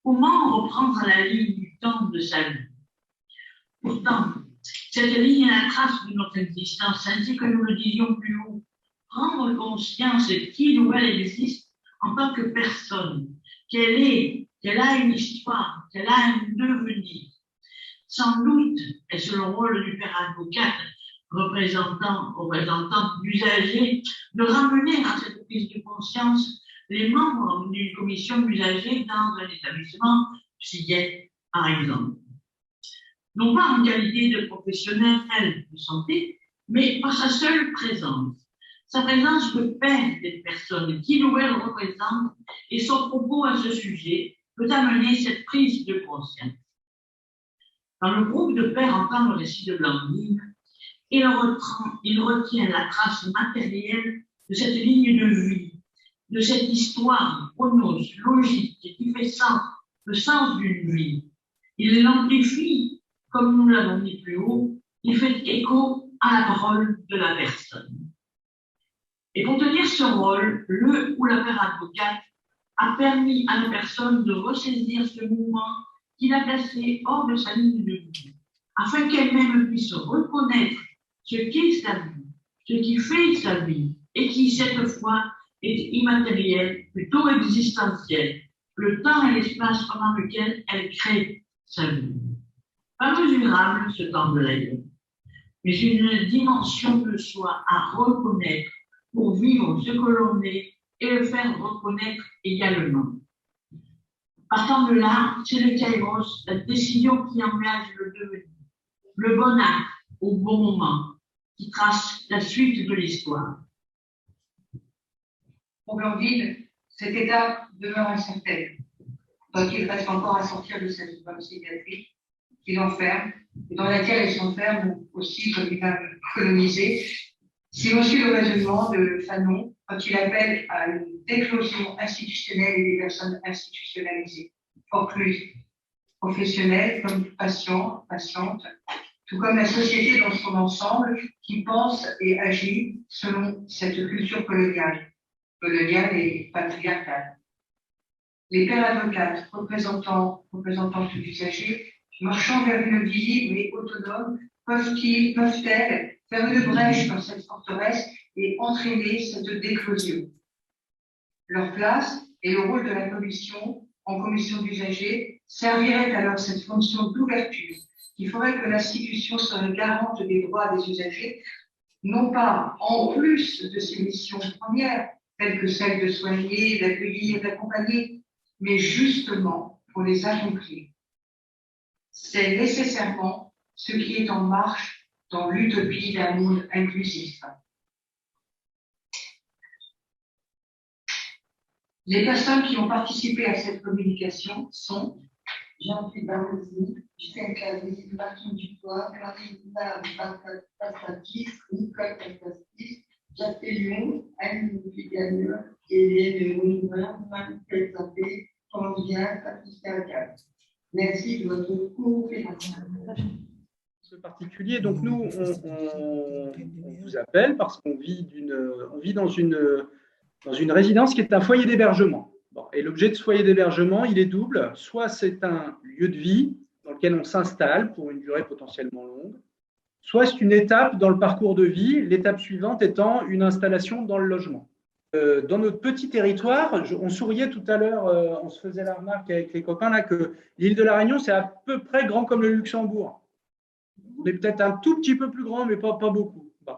Comment reprendre la ligne du temps de sa vie? Pourtant, cette ligne est la trace de notre existence, ainsi que nous le disions plus haut. Prendre conscience qui nous elle existe en tant que personne, qu'elle a une histoire, qu'elle a un devenir. Sans doute est-ce le rôle du père avocate, représentant d'usagers, de ramener à cette prise de conscience les membres d'une commission d'usagers dans un établissement psychiatrique, par exemple. Non pas en qualité de professionnel de santé, mais par sa seule présence. Sa présence de père des personnes qui nous elle représente et son propos à ce sujet peut amener cette prise de conscience. Dans le groupe de pères entend le récit de Blandine, il retient la trace matérielle de cette ligne de vie, de cette histoire chronos, logique, qui fait sens, le sens d'une vie. Il l'amplifie, comme nous l'avons dit plus haut, il fait écho à la parole de la personne. Et pour tenir ce rôle, le ou la père avocate a permis à la personne de ressaisir ce mouvement qu'il a placé hors de sa ligne de vie, afin qu'elle-même puisse reconnaître ce qu'est sa vie, ce qui fait sa vie, et qui, cette fois, est immatériel, plutôt existentiel, le temps et l'espace pendant lequel elle crée sa vie. Pas mesurable, ce temps de la vie, mais une dimension de soi à reconnaître pour vivre ce que l'on est et le faire reconnaître également. Partant de là, c'est le kairos, la décision qui engage le devenir, le bon acte au bon moment, qui trace la suite de l'histoire. Pour Blandine, cette étape demeure incertaine, tant qu'il reste encore à sortir de cette zone psychiatrique qui l'enferme, et dans laquelle elle s'enferme aussi, comme il a colonisé. Si l'on suit le raisonnement de Fanon, quand il appelle à une déclosion institutionnelle et des personnes institutionnalisées, forcluses, professionnelles comme patients, patientes, tout comme la société dans son ensemble qui pense et agit selon cette culture coloniale et patriarcale. Les pères avocates, représentantes d'usagers, marchant vers une vie mais autonome, peuvent-elles faire une brèche dans cette forteresse et entraîner cette déclosion? Leur place et le rôle de la commission en commission d'usagers servirait alors cette fonction d'ouverture qui ferait que l'institution serait garante des droits des usagers, non pas en plus de ses missions premières, telles que celles de soigner, d'accueillir, d'accompagner, mais justement pour les accomplir. C'est nécessairement ce qui est en marche dans l'utopie d'un monde inclusif. Les personnes qui ont participé à cette communication sont Jean-Philippe Barrosi, Justin Clavis, Martin Dutoit, Marina Passatis, Nicole Passatis, Jacques Lyon, Anne Viganeur, Hélène Moulin, Marie Santé, François, Patricia Agathe. Merci de votre coopération. Ce particulier, donc nous, on vous appelle parce qu'on vit dans une résidence qui est un foyer d'hébergement. Bon, et l'objet de ce foyer d'hébergement, il est double. Soit c'est un lieu de vie dans lequel on s'installe pour une durée potentiellement longue, soit c'est une étape dans le parcours de vie, l'étape suivante étant une installation dans le logement. dans notre petit territoire, on souriait tout à l'heure, on se faisait la remarque avec les copains là que l'île de la Réunion, c'est à peu près grand comme le Luxembourg. On est peut-être un tout petit peu plus grand, mais pas beaucoup. Bon.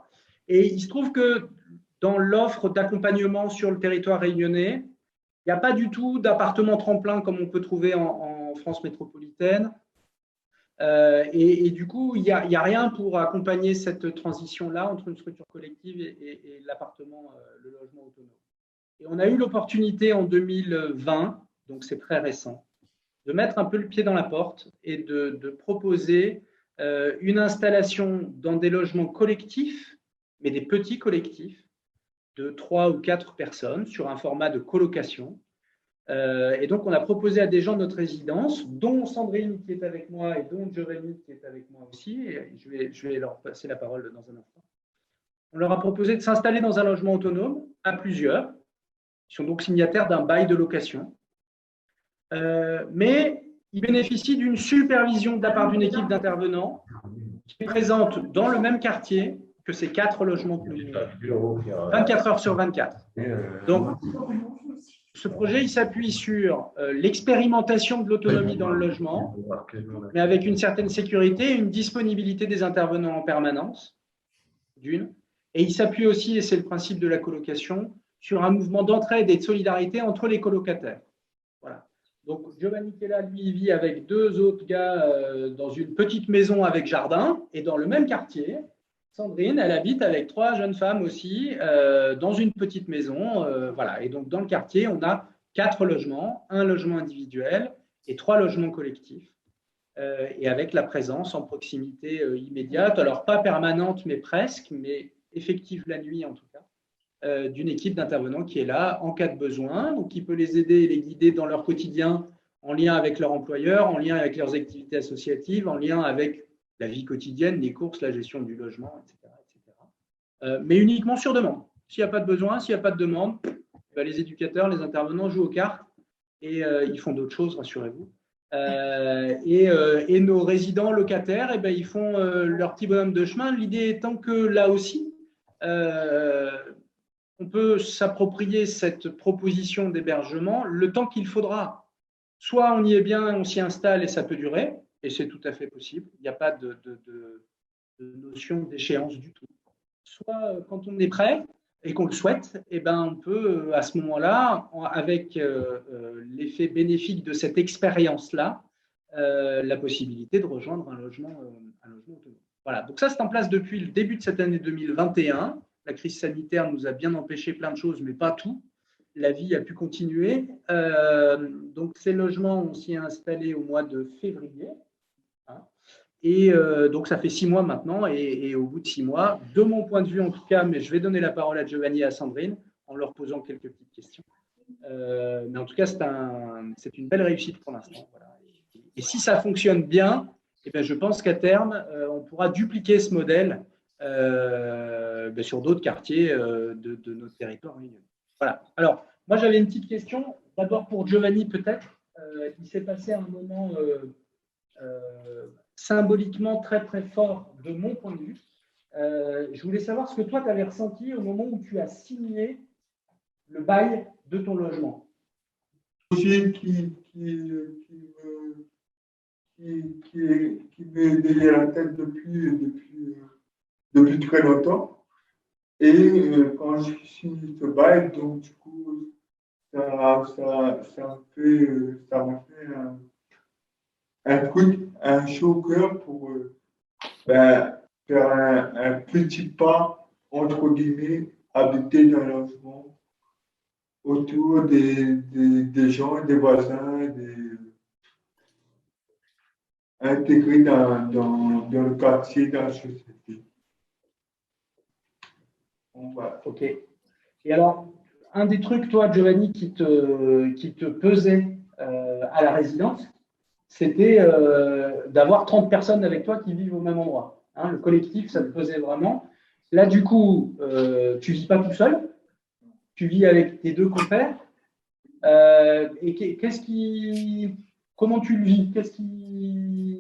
Et il se trouve que dans l'offre d'accompagnement sur le territoire réunionnais, il n'y a pas du tout d'appartements tremplin comme on peut trouver en France métropolitaine. Et du coup, il n'y a rien pour accompagner cette transition-là entre une structure collective et l'appartement, le logement autonome. Et on a eu l'opportunité en 2020, donc c'est très récent, de mettre un peu le pied dans la porte et de proposer une installation dans des logements collectifs, mais des petits collectifs, de 3 ou 4 personnes sur un format de colocation. Et donc, on a proposé à des gens de notre résidence, dont Sandrine qui est avec moi et dont Giovanni qui est avec moi aussi, et je vais leur passer la parole dans un instant. On leur a proposé de s'installer dans un logement autonome à plusieurs. Ils sont donc signataires d'un bail de location. Mais ils bénéficient d'une supervision de la part d'une équipe d'intervenants qui est présente dans le même quartier que ces 4 logements communaux, 24 heures sur 24. Donc, ce projet, il s'appuie sur l'expérimentation de l'autonomie dans le logement, mais avec une certaine sécurité et une disponibilité des intervenants en permanence, d'une. Et il s'appuie aussi, et c'est le principe de la colocation, sur un mouvement d'entraide et de solidarité entre les colocataires. Voilà. Donc, Giovanni qui est là, lui, il vit avec 2 autres gars dans une petite maison avec jardin, et dans le même quartier, Sandrine, elle habite avec 3 jeunes femmes aussi dans une petite maison. Voilà. Et donc, dans le quartier, on a 4 logements, 1 logement individuel et 3 logements collectifs. Et avec la présence en proximité immédiate, alors pas permanente, mais presque, mais effective la nuit en tout cas, d'une équipe d'intervenants qui est là en cas de besoin, donc qui peut les aider et les guider dans leur quotidien en lien avec leur employeur, en lien avec leurs activités associatives, en lien avec la vie quotidienne, les courses, la gestion du logement, etc. Mais uniquement sur demande. S'il n'y a pas de besoin, s'il n'y a pas de demande, les éducateurs, les intervenants jouent aux cartes et ils font d'autres choses, rassurez-vous. Et nos résidents locataires, ils font leur petit bonhomme de chemin. L'idée étant que là aussi, on peut s'approprier cette proposition d'hébergement le temps qu'il faudra. Soit on y est bien, on s'y installe et ça peut durer, et c'est tout à fait possible. Il n'y a pas de notion d'échéance du tout. Soit quand on est prêt et qu'on le souhaite, on peut à ce moment-là, avec l'effet bénéfique de cette expérience-là, la possibilité de rejoindre un logement autonome. Voilà, donc ça c'est en place depuis le début de cette année 2021. La crise sanitaire nous a bien empêché plein de choses, mais pas tout. La vie a pu continuer. Donc ces logements, on s'y est installé au mois de février. Et donc, ça fait 6 mois maintenant, et au bout de 6 mois, de mon point de vue en tout cas, mais je vais donner la parole à Giovanni et à Sandrine en leur posant quelques petites questions. Mais en tout cas, c'est une belle réussite pour l'instant. Voilà. Et si ça fonctionne bien, je pense qu'à terme, on pourra dupliquer ce modèle sur d'autres quartiers de notre territoire. Voilà. Alors, moi, j'avais une petite question. D'abord pour Giovanni, peut-être. Il s'est passé un moment symboliquement très très fort de mon point de vue. Je voulais savoir ce que toi tu avais ressenti au moment où tu as signé le bail de ton logement. Qui m'est derrière la tête depuis très longtemps. Et quand j'ai signé ce bail, donc du coup, ça m'a fait un truc, un chaud au cœur pour faire un petit pas, entre guillemets, habiter dans un logement autour des gens, des voisins, intégrés dans le quartier, dans la société. Bon, voilà. Ok. Et alors, un des trucs, toi, Giovanni, qui te pesait à la résidence, c'était d'avoir 30 personnes avec toi qui vivent au même endroit. Hein, le collectif, ça te pesait vraiment. Là, du coup, tu ne vis pas tout seul, tu vis avec tes 2 compères. Et comment tu le vis?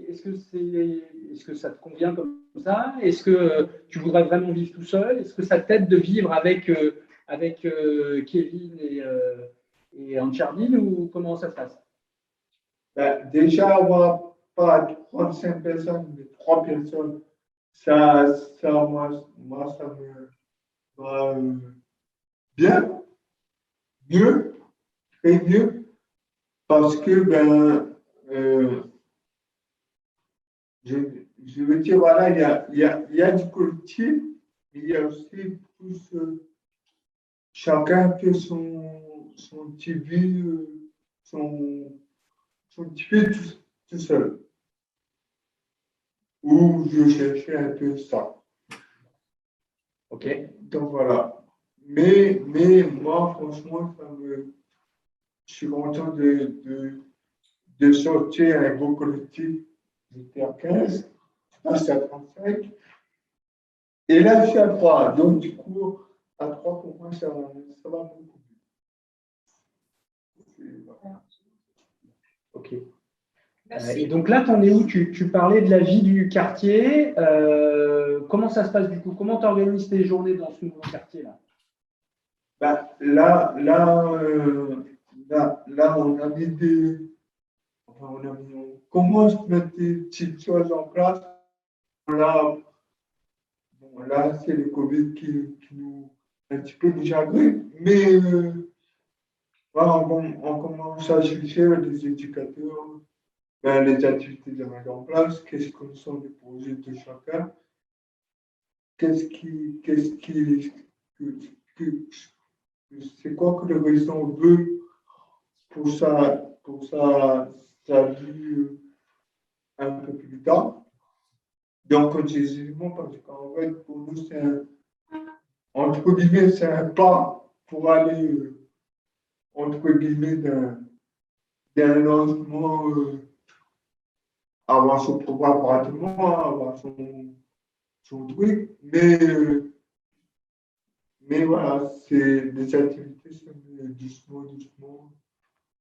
Est-ce que ça te convient comme ça? Est-ce que tu voudrais vraiment vivre tout seul? Est-ce que ça t'aide de vivre avec avec Kevin et Anne-Charline, ou comment ça se passe? Ben, déjà, avoir pas 35 personnes, mais 3 personnes, ça moi, ça me va bien, mieux, très mieux, parce que, ben, je veux dire, voilà, il y a du collectif, mais il y a aussi plus, chacun fait son petit vie, son petit peu tout seul. Où je cherchais un peu ça. Ok. Donc voilà. Mais moi, franchement, je suis content de sortir un beau collectif. J'étais à 15, là c'est à 35. Et là, je suis à 3. Donc du coup, à 3, pour moi, ça va beaucoup mieux. Ok. Et donc là, tu en es où? Tu parlais de la vie du quartier. Comment ça se passe du coup? Comment tu organises tes journées dans ce nouveau quartier-là? Ben, là, on a mis on commence à mettre des petites choses en place. Là, c'est le Covid qui nous un petit peu déjà agrée. Mais voilà, on commence à chercher les éducateurs, ben, les activités de mettre en place, qu'est-ce que sont les projets de chacun, c'est quoi que le résident veut pour sa vie un peu plus tard. Donc, précisément, parce qu'en fait, pour nous, entre guillemets, c'est un pas pour aller, entre guillemets, d'un lancement, avoir son propre appartement, avoir son truc. Mais voilà, c'est des activités sont doucement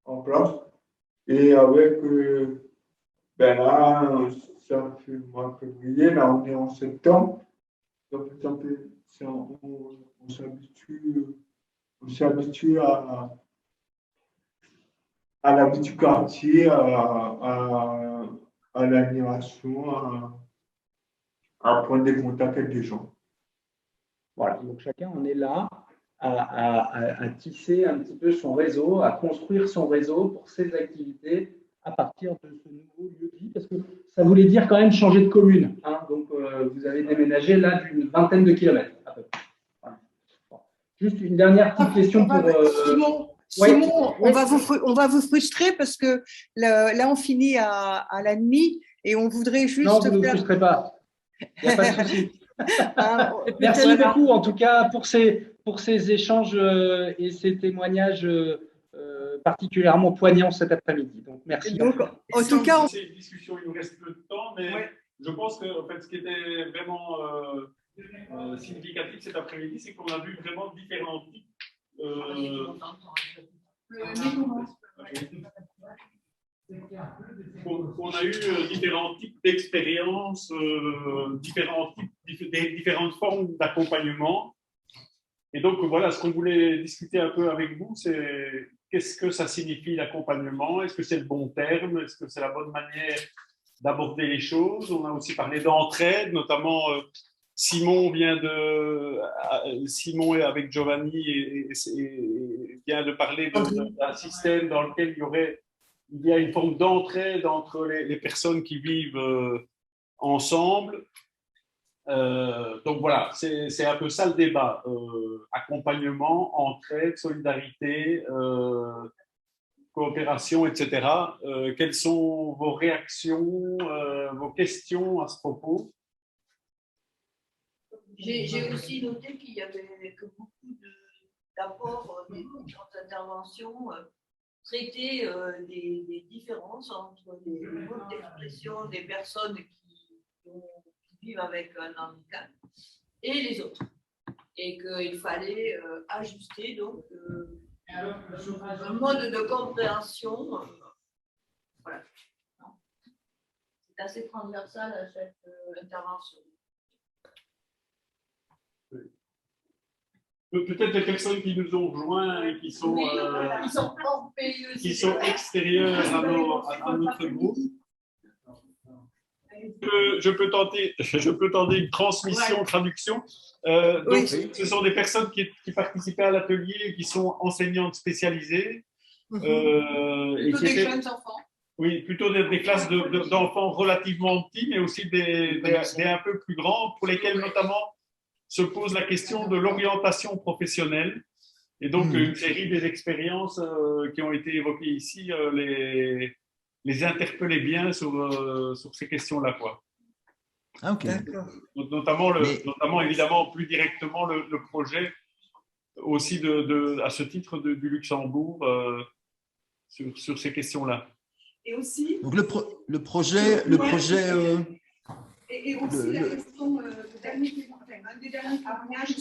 en place. Et avec, ben là, ça fait le mois de février, là on est en septembre. Donc on s'habitue à la vie du quartier, à l'animation, à prendre des contacts avec des gens. Voilà, donc chacun en est là à tisser un petit peu son réseau, à construire son réseau pour ses activités à partir de ce nouveau lieu de vie, parce que ça voulait dire quand même changer de commune. Hein, donc vous avez déménagé là d'une vingtaine de kilomètres à peu près. Voilà. Bon. Juste une dernière petite question pour… Simon, on va vous frustrer parce que là, on finit à la nuit et on voudrait juste… Non, vous ne nous frustrez pas. Il n'y a pas de souci. Merci beaucoup, en tout cas, pour ces échanges et ces témoignages particulièrement poignants cet après-midi. Donc, merci. Donc, en tout cas, c'est une discussion, il nous reste peu de temps, mais je pense que en fait, ce qui était vraiment significatif cet après-midi, c'est qu'on a vu vraiment différents types. On a eu différents types d'expériences, différentes formes d'accompagnement. Et donc, voilà, ce qu'on voulait discuter un peu avec vous, c'est qu'est-ce que ça signifie l'accompagnement? Est-ce que c'est le bon terme? Est-ce que c'est la bonne manière d'aborder les choses? On a aussi parlé d'entraide, notamment Simon est avec Giovanni et vient de parler d'un système dans lequel il y a une forme d'entraide entre les personnes qui vivent ensemble. Donc voilà, c'est un peu ça le débat. Accompagnement, entraide, solidarité, coopération, etc. Quelles sont vos réactions, vos questions à ce propos? J'ai aussi noté qu'il y avait que beaucoup d'apports, des différentes interventions traitaient des différences entre les modes d'expression des personnes qui vivent avec un handicap et les autres. Et qu'il fallait ajuster donc un mode de compréhension. Voilà. C'est assez transversal cette intervention. Peut-être les personnes qui nous ont rejoints et qui sont extérieures à notre groupe. Je peux tenter une transmission, traduction. Donc, ce sont des personnes qui participaient à l'atelier, qui sont enseignantes spécialisées. Plutôt des jeunes enfants. Oui, plutôt des classes d'enfants relativement petits, mais aussi des un peu plus grands, pour lesquels notamment se pose la question de l'orientation professionnelle. Et donc, une série des expériences qui ont été évoquées ici les interpellaient bien sur ces questions-là, quoi. Ah, ok. Notamment, évidemment, plus directement, le projet aussi à ce titre du Luxembourg sur ces questions-là. Et aussi. Donc le projet. Et aussi la question un des derniers témoignages.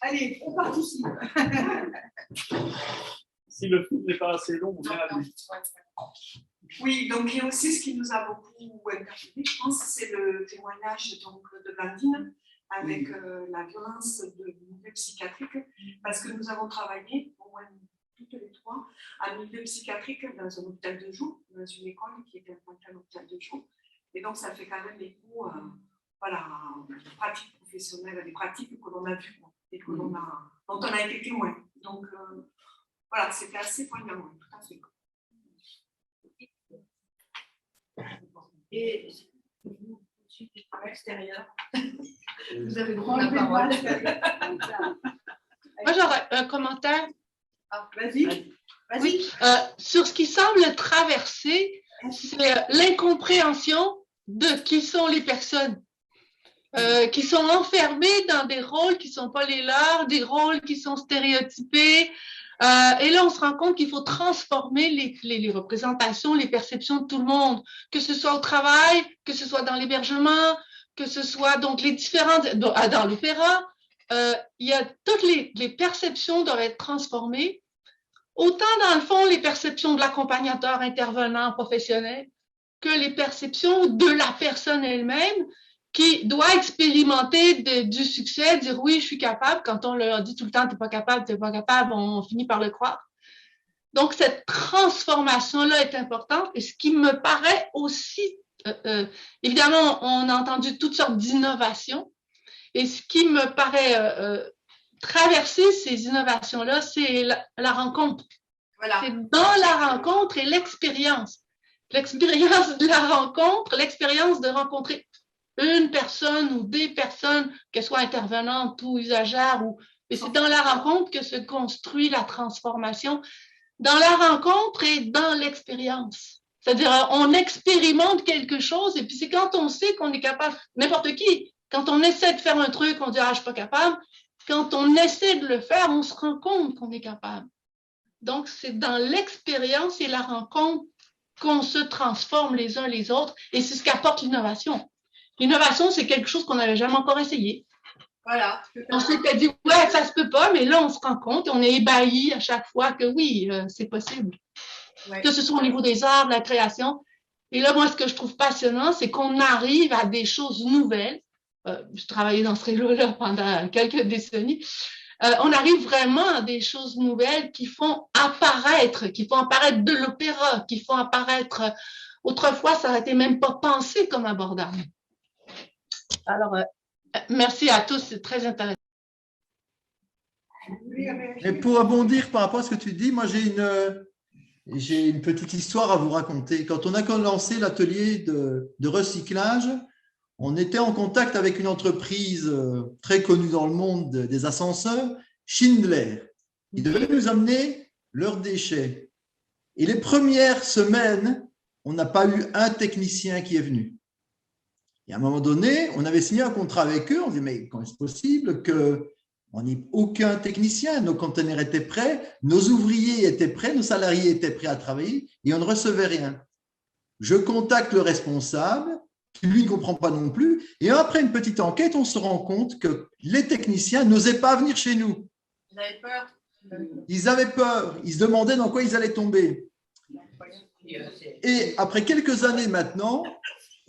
Allez, on participe. Si le film n'est pas assez long, on vient à lui. Oui, donc il y a aussi ce qui nous a beaucoup interpellé, je pense, c'est le témoignage donc, de Blandine avec la violence de milieu psychiatrique, parce que nous avons travaillé, au moins toutes les trois, à milieu psychiatrique dans un hôpital de jour, dans une école qui était implantée à l'hôpital de jour. Et donc, ça fait quand même écho voilà, des pratiques professionnelles, des pratiques que l'on a vues et dont on a été témoin. Donc, voilà, c'était assez poignant, tout à fait. Et vous, à l'extérieur, vous avez droit à la parole. Moi, j'aurais un commentaire. Ah, vas-y. Oui, sur ce qui semble traverser, c'est l'incompréhension de qui sont les personnes qui sont enfermées dans des rôles qui ne sont pas les leurs, des rôles qui sont stéréotypés. Et là, on se rend compte qu'il faut transformer les représentations, les perceptions de tout le monde, que ce soit au travail, que ce soit dans l'hébergement, que ce soit donc les différentes dans l'opéra. Il y a toutes les perceptions doivent être transformées. Autant dans le fond les perceptions de l'accompagnateur, intervenant, professionnel, que les perceptions de la personne elle-même qui doit expérimenter du succès, dire oui, je suis capable. Quand on leur dit tout le temps, t'es pas capable, on finit par le croire. Donc, cette transformation-là est importante. Et ce qui me paraît aussi, évidemment, on a entendu toutes sortes d'innovations. Et ce qui me paraît traverser ces innovations-là, c'est la rencontre. Voilà. C'est dans la rencontre et l'expérience. L'expérience de la rencontre, l'expérience de rencontrer une personne ou des personnes, qu'elles soient intervenantes ou usagères, et c'est dans la rencontre que se construit la transformation, dans la rencontre et dans l'expérience. C'est-à-dire, on expérimente quelque chose, et puis c'est quand on sait qu'on est capable, n'importe qui, quand on essaie de faire un truc, on dit « Ah, je ne suis pas capable », quand on essaie de le faire, on se rend compte qu'on est capable. Donc, c'est dans l'expérience et la rencontre qu'on se transforme les uns les autres, et c'est ce qu'apporte l'innovation. L'innovation, c'est quelque chose qu'on n'avait jamais encore essayé. Voilà. On s'était dit, ouais, ça se peut pas, mais là, on se rend compte, on est ébahi à chaque fois que oui, c'est possible. Ouais. Que ce soit au niveau des arts, de la création. Et là, moi, ce que je trouve passionnant, c'est qu'on arrive à des choses nouvelles. Je travaillais dans ce réseau-là pendant quelques décennies. On arrive vraiment à des choses nouvelles qui font apparaître de l'opéra, qui font apparaître. Autrefois, ça n'aurait été même pas pensé comme abordable. Alors, merci à tous, c'est très intéressant. Et pour rebondir par rapport à ce que tu dis, moi j'ai une petite histoire à vous raconter. Quand on a lancé l'atelier de recyclage, on était en contact avec une entreprise très connue dans le monde des ascenseurs, Schindler. Ils devaient nous amener leurs déchets. Et les premières semaines, on n'a pas eu un technicien qui est venu. Et à un moment donné, on avait signé un contrat avec eux. On disait, mais comment est-ce possible qu'on n'ait aucun technicien? Nos conteneurs étaient prêts, nos ouvriers étaient prêts, nos salariés étaient prêts à travailler et on ne recevait rien. Je contacte le responsable, qui lui ne comprend pas non plus. Et après une petite enquête, on se rend compte que les techniciens n'osaient pas venir chez nous. Ils avaient peur. Ils avaient peur. Ils se demandaient dans quoi ils allaient tomber. Et après quelques années maintenant,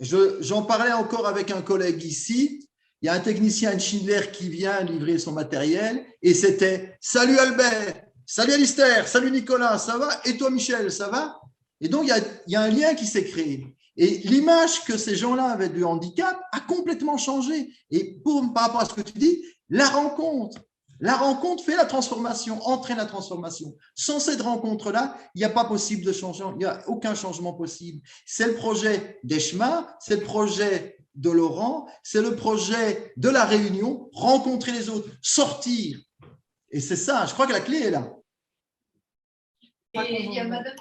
j'en parlais encore avec un collègue ici, il y a un technicien de Schindler qui vient livrer son matériel et c'était « Salut Albert, salut Alistair, salut Nicolas, ça va? Et toi Michel, ça va ?» Et donc, il y a un lien qui s'est créé. Et l'image que ces gens-là avaient du handicap a complètement changé. Et par rapport à ce que tu dis, la rencontre fait la transformation, entraîne la transformation. Sans cette rencontre-là, il n'y a pas possible de changement, il n'y a aucun changement possible. C'est le projet d'Eshma, c'est le projet de Laurent, c'est le projet de la Réunion, rencontrer les autres, sortir. Et c'est ça, je crois que la clé est là. Et il y a madame.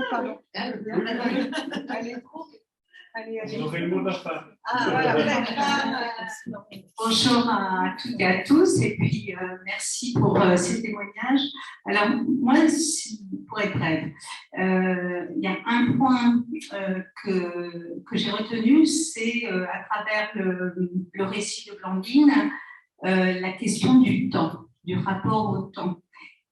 Pardon. Vous aurez le mot de la fin. Bonjour à toutes et à tous, et puis merci pour ces témoignages. Alors, moi, pour être brève, il y a un point que j'ai retenu, c'est à travers le récit de Blandine, la question du temps, du rapport au temps.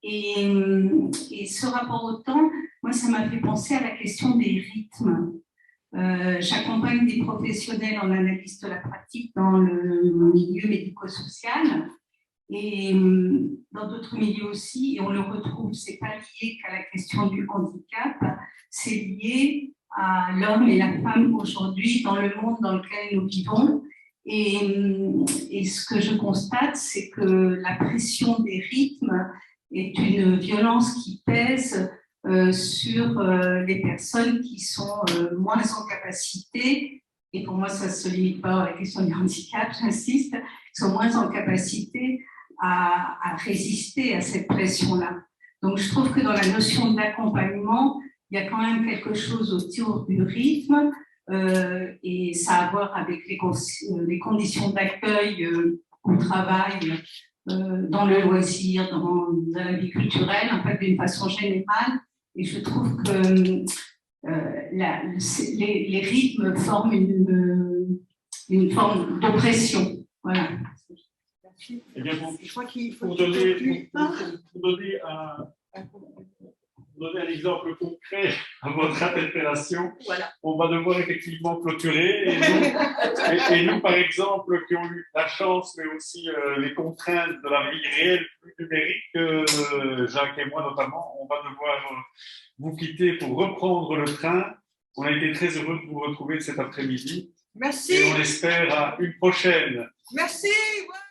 Et ce rapport au temps, moi, ça m'a fait penser à la question des rythmes. J'accompagne des professionnels en analyse de la pratique dans le milieu médico-social et dans d'autres milieux aussi, et on le retrouve, c'est pas lié qu'à la question du handicap, c'est lié à l'homme et la femme aujourd'hui dans le monde dans lequel nous vivons. Et ce que je constate, c'est que la pression des rythmes est une violence qui pèse sur les personnes qui sont moins en capacité, et pour moi ça ne se limite pas à la question du handicap, j'insiste, qui sont moins en capacité à résister à cette pression-là. Donc je trouve que dans la notion d'accompagnement, il y a quand même quelque chose autour du rythme, et ça a à voir avec les conditions d'accueil au travail, dans le loisir, dans la vie culturelle, en fait, d'une façon générale. Et je trouve que les rythmes forment une forme d'oppression. Voilà. Eh bien, Je crois qu'il faut pour donner un exemple concret à votre interpellation, voilà. On va devoir effectivement clôturer. Et nous, par exemple, qui ont eu la chance, mais aussi les contraintes de la vie réelle plus numérique, Jacques et moi notamment, on va devoir vous quitter pour reprendre le train. On a été très heureux de vous retrouver cet après-midi. Merci. Et on espère à une prochaine. Merci. Ouais.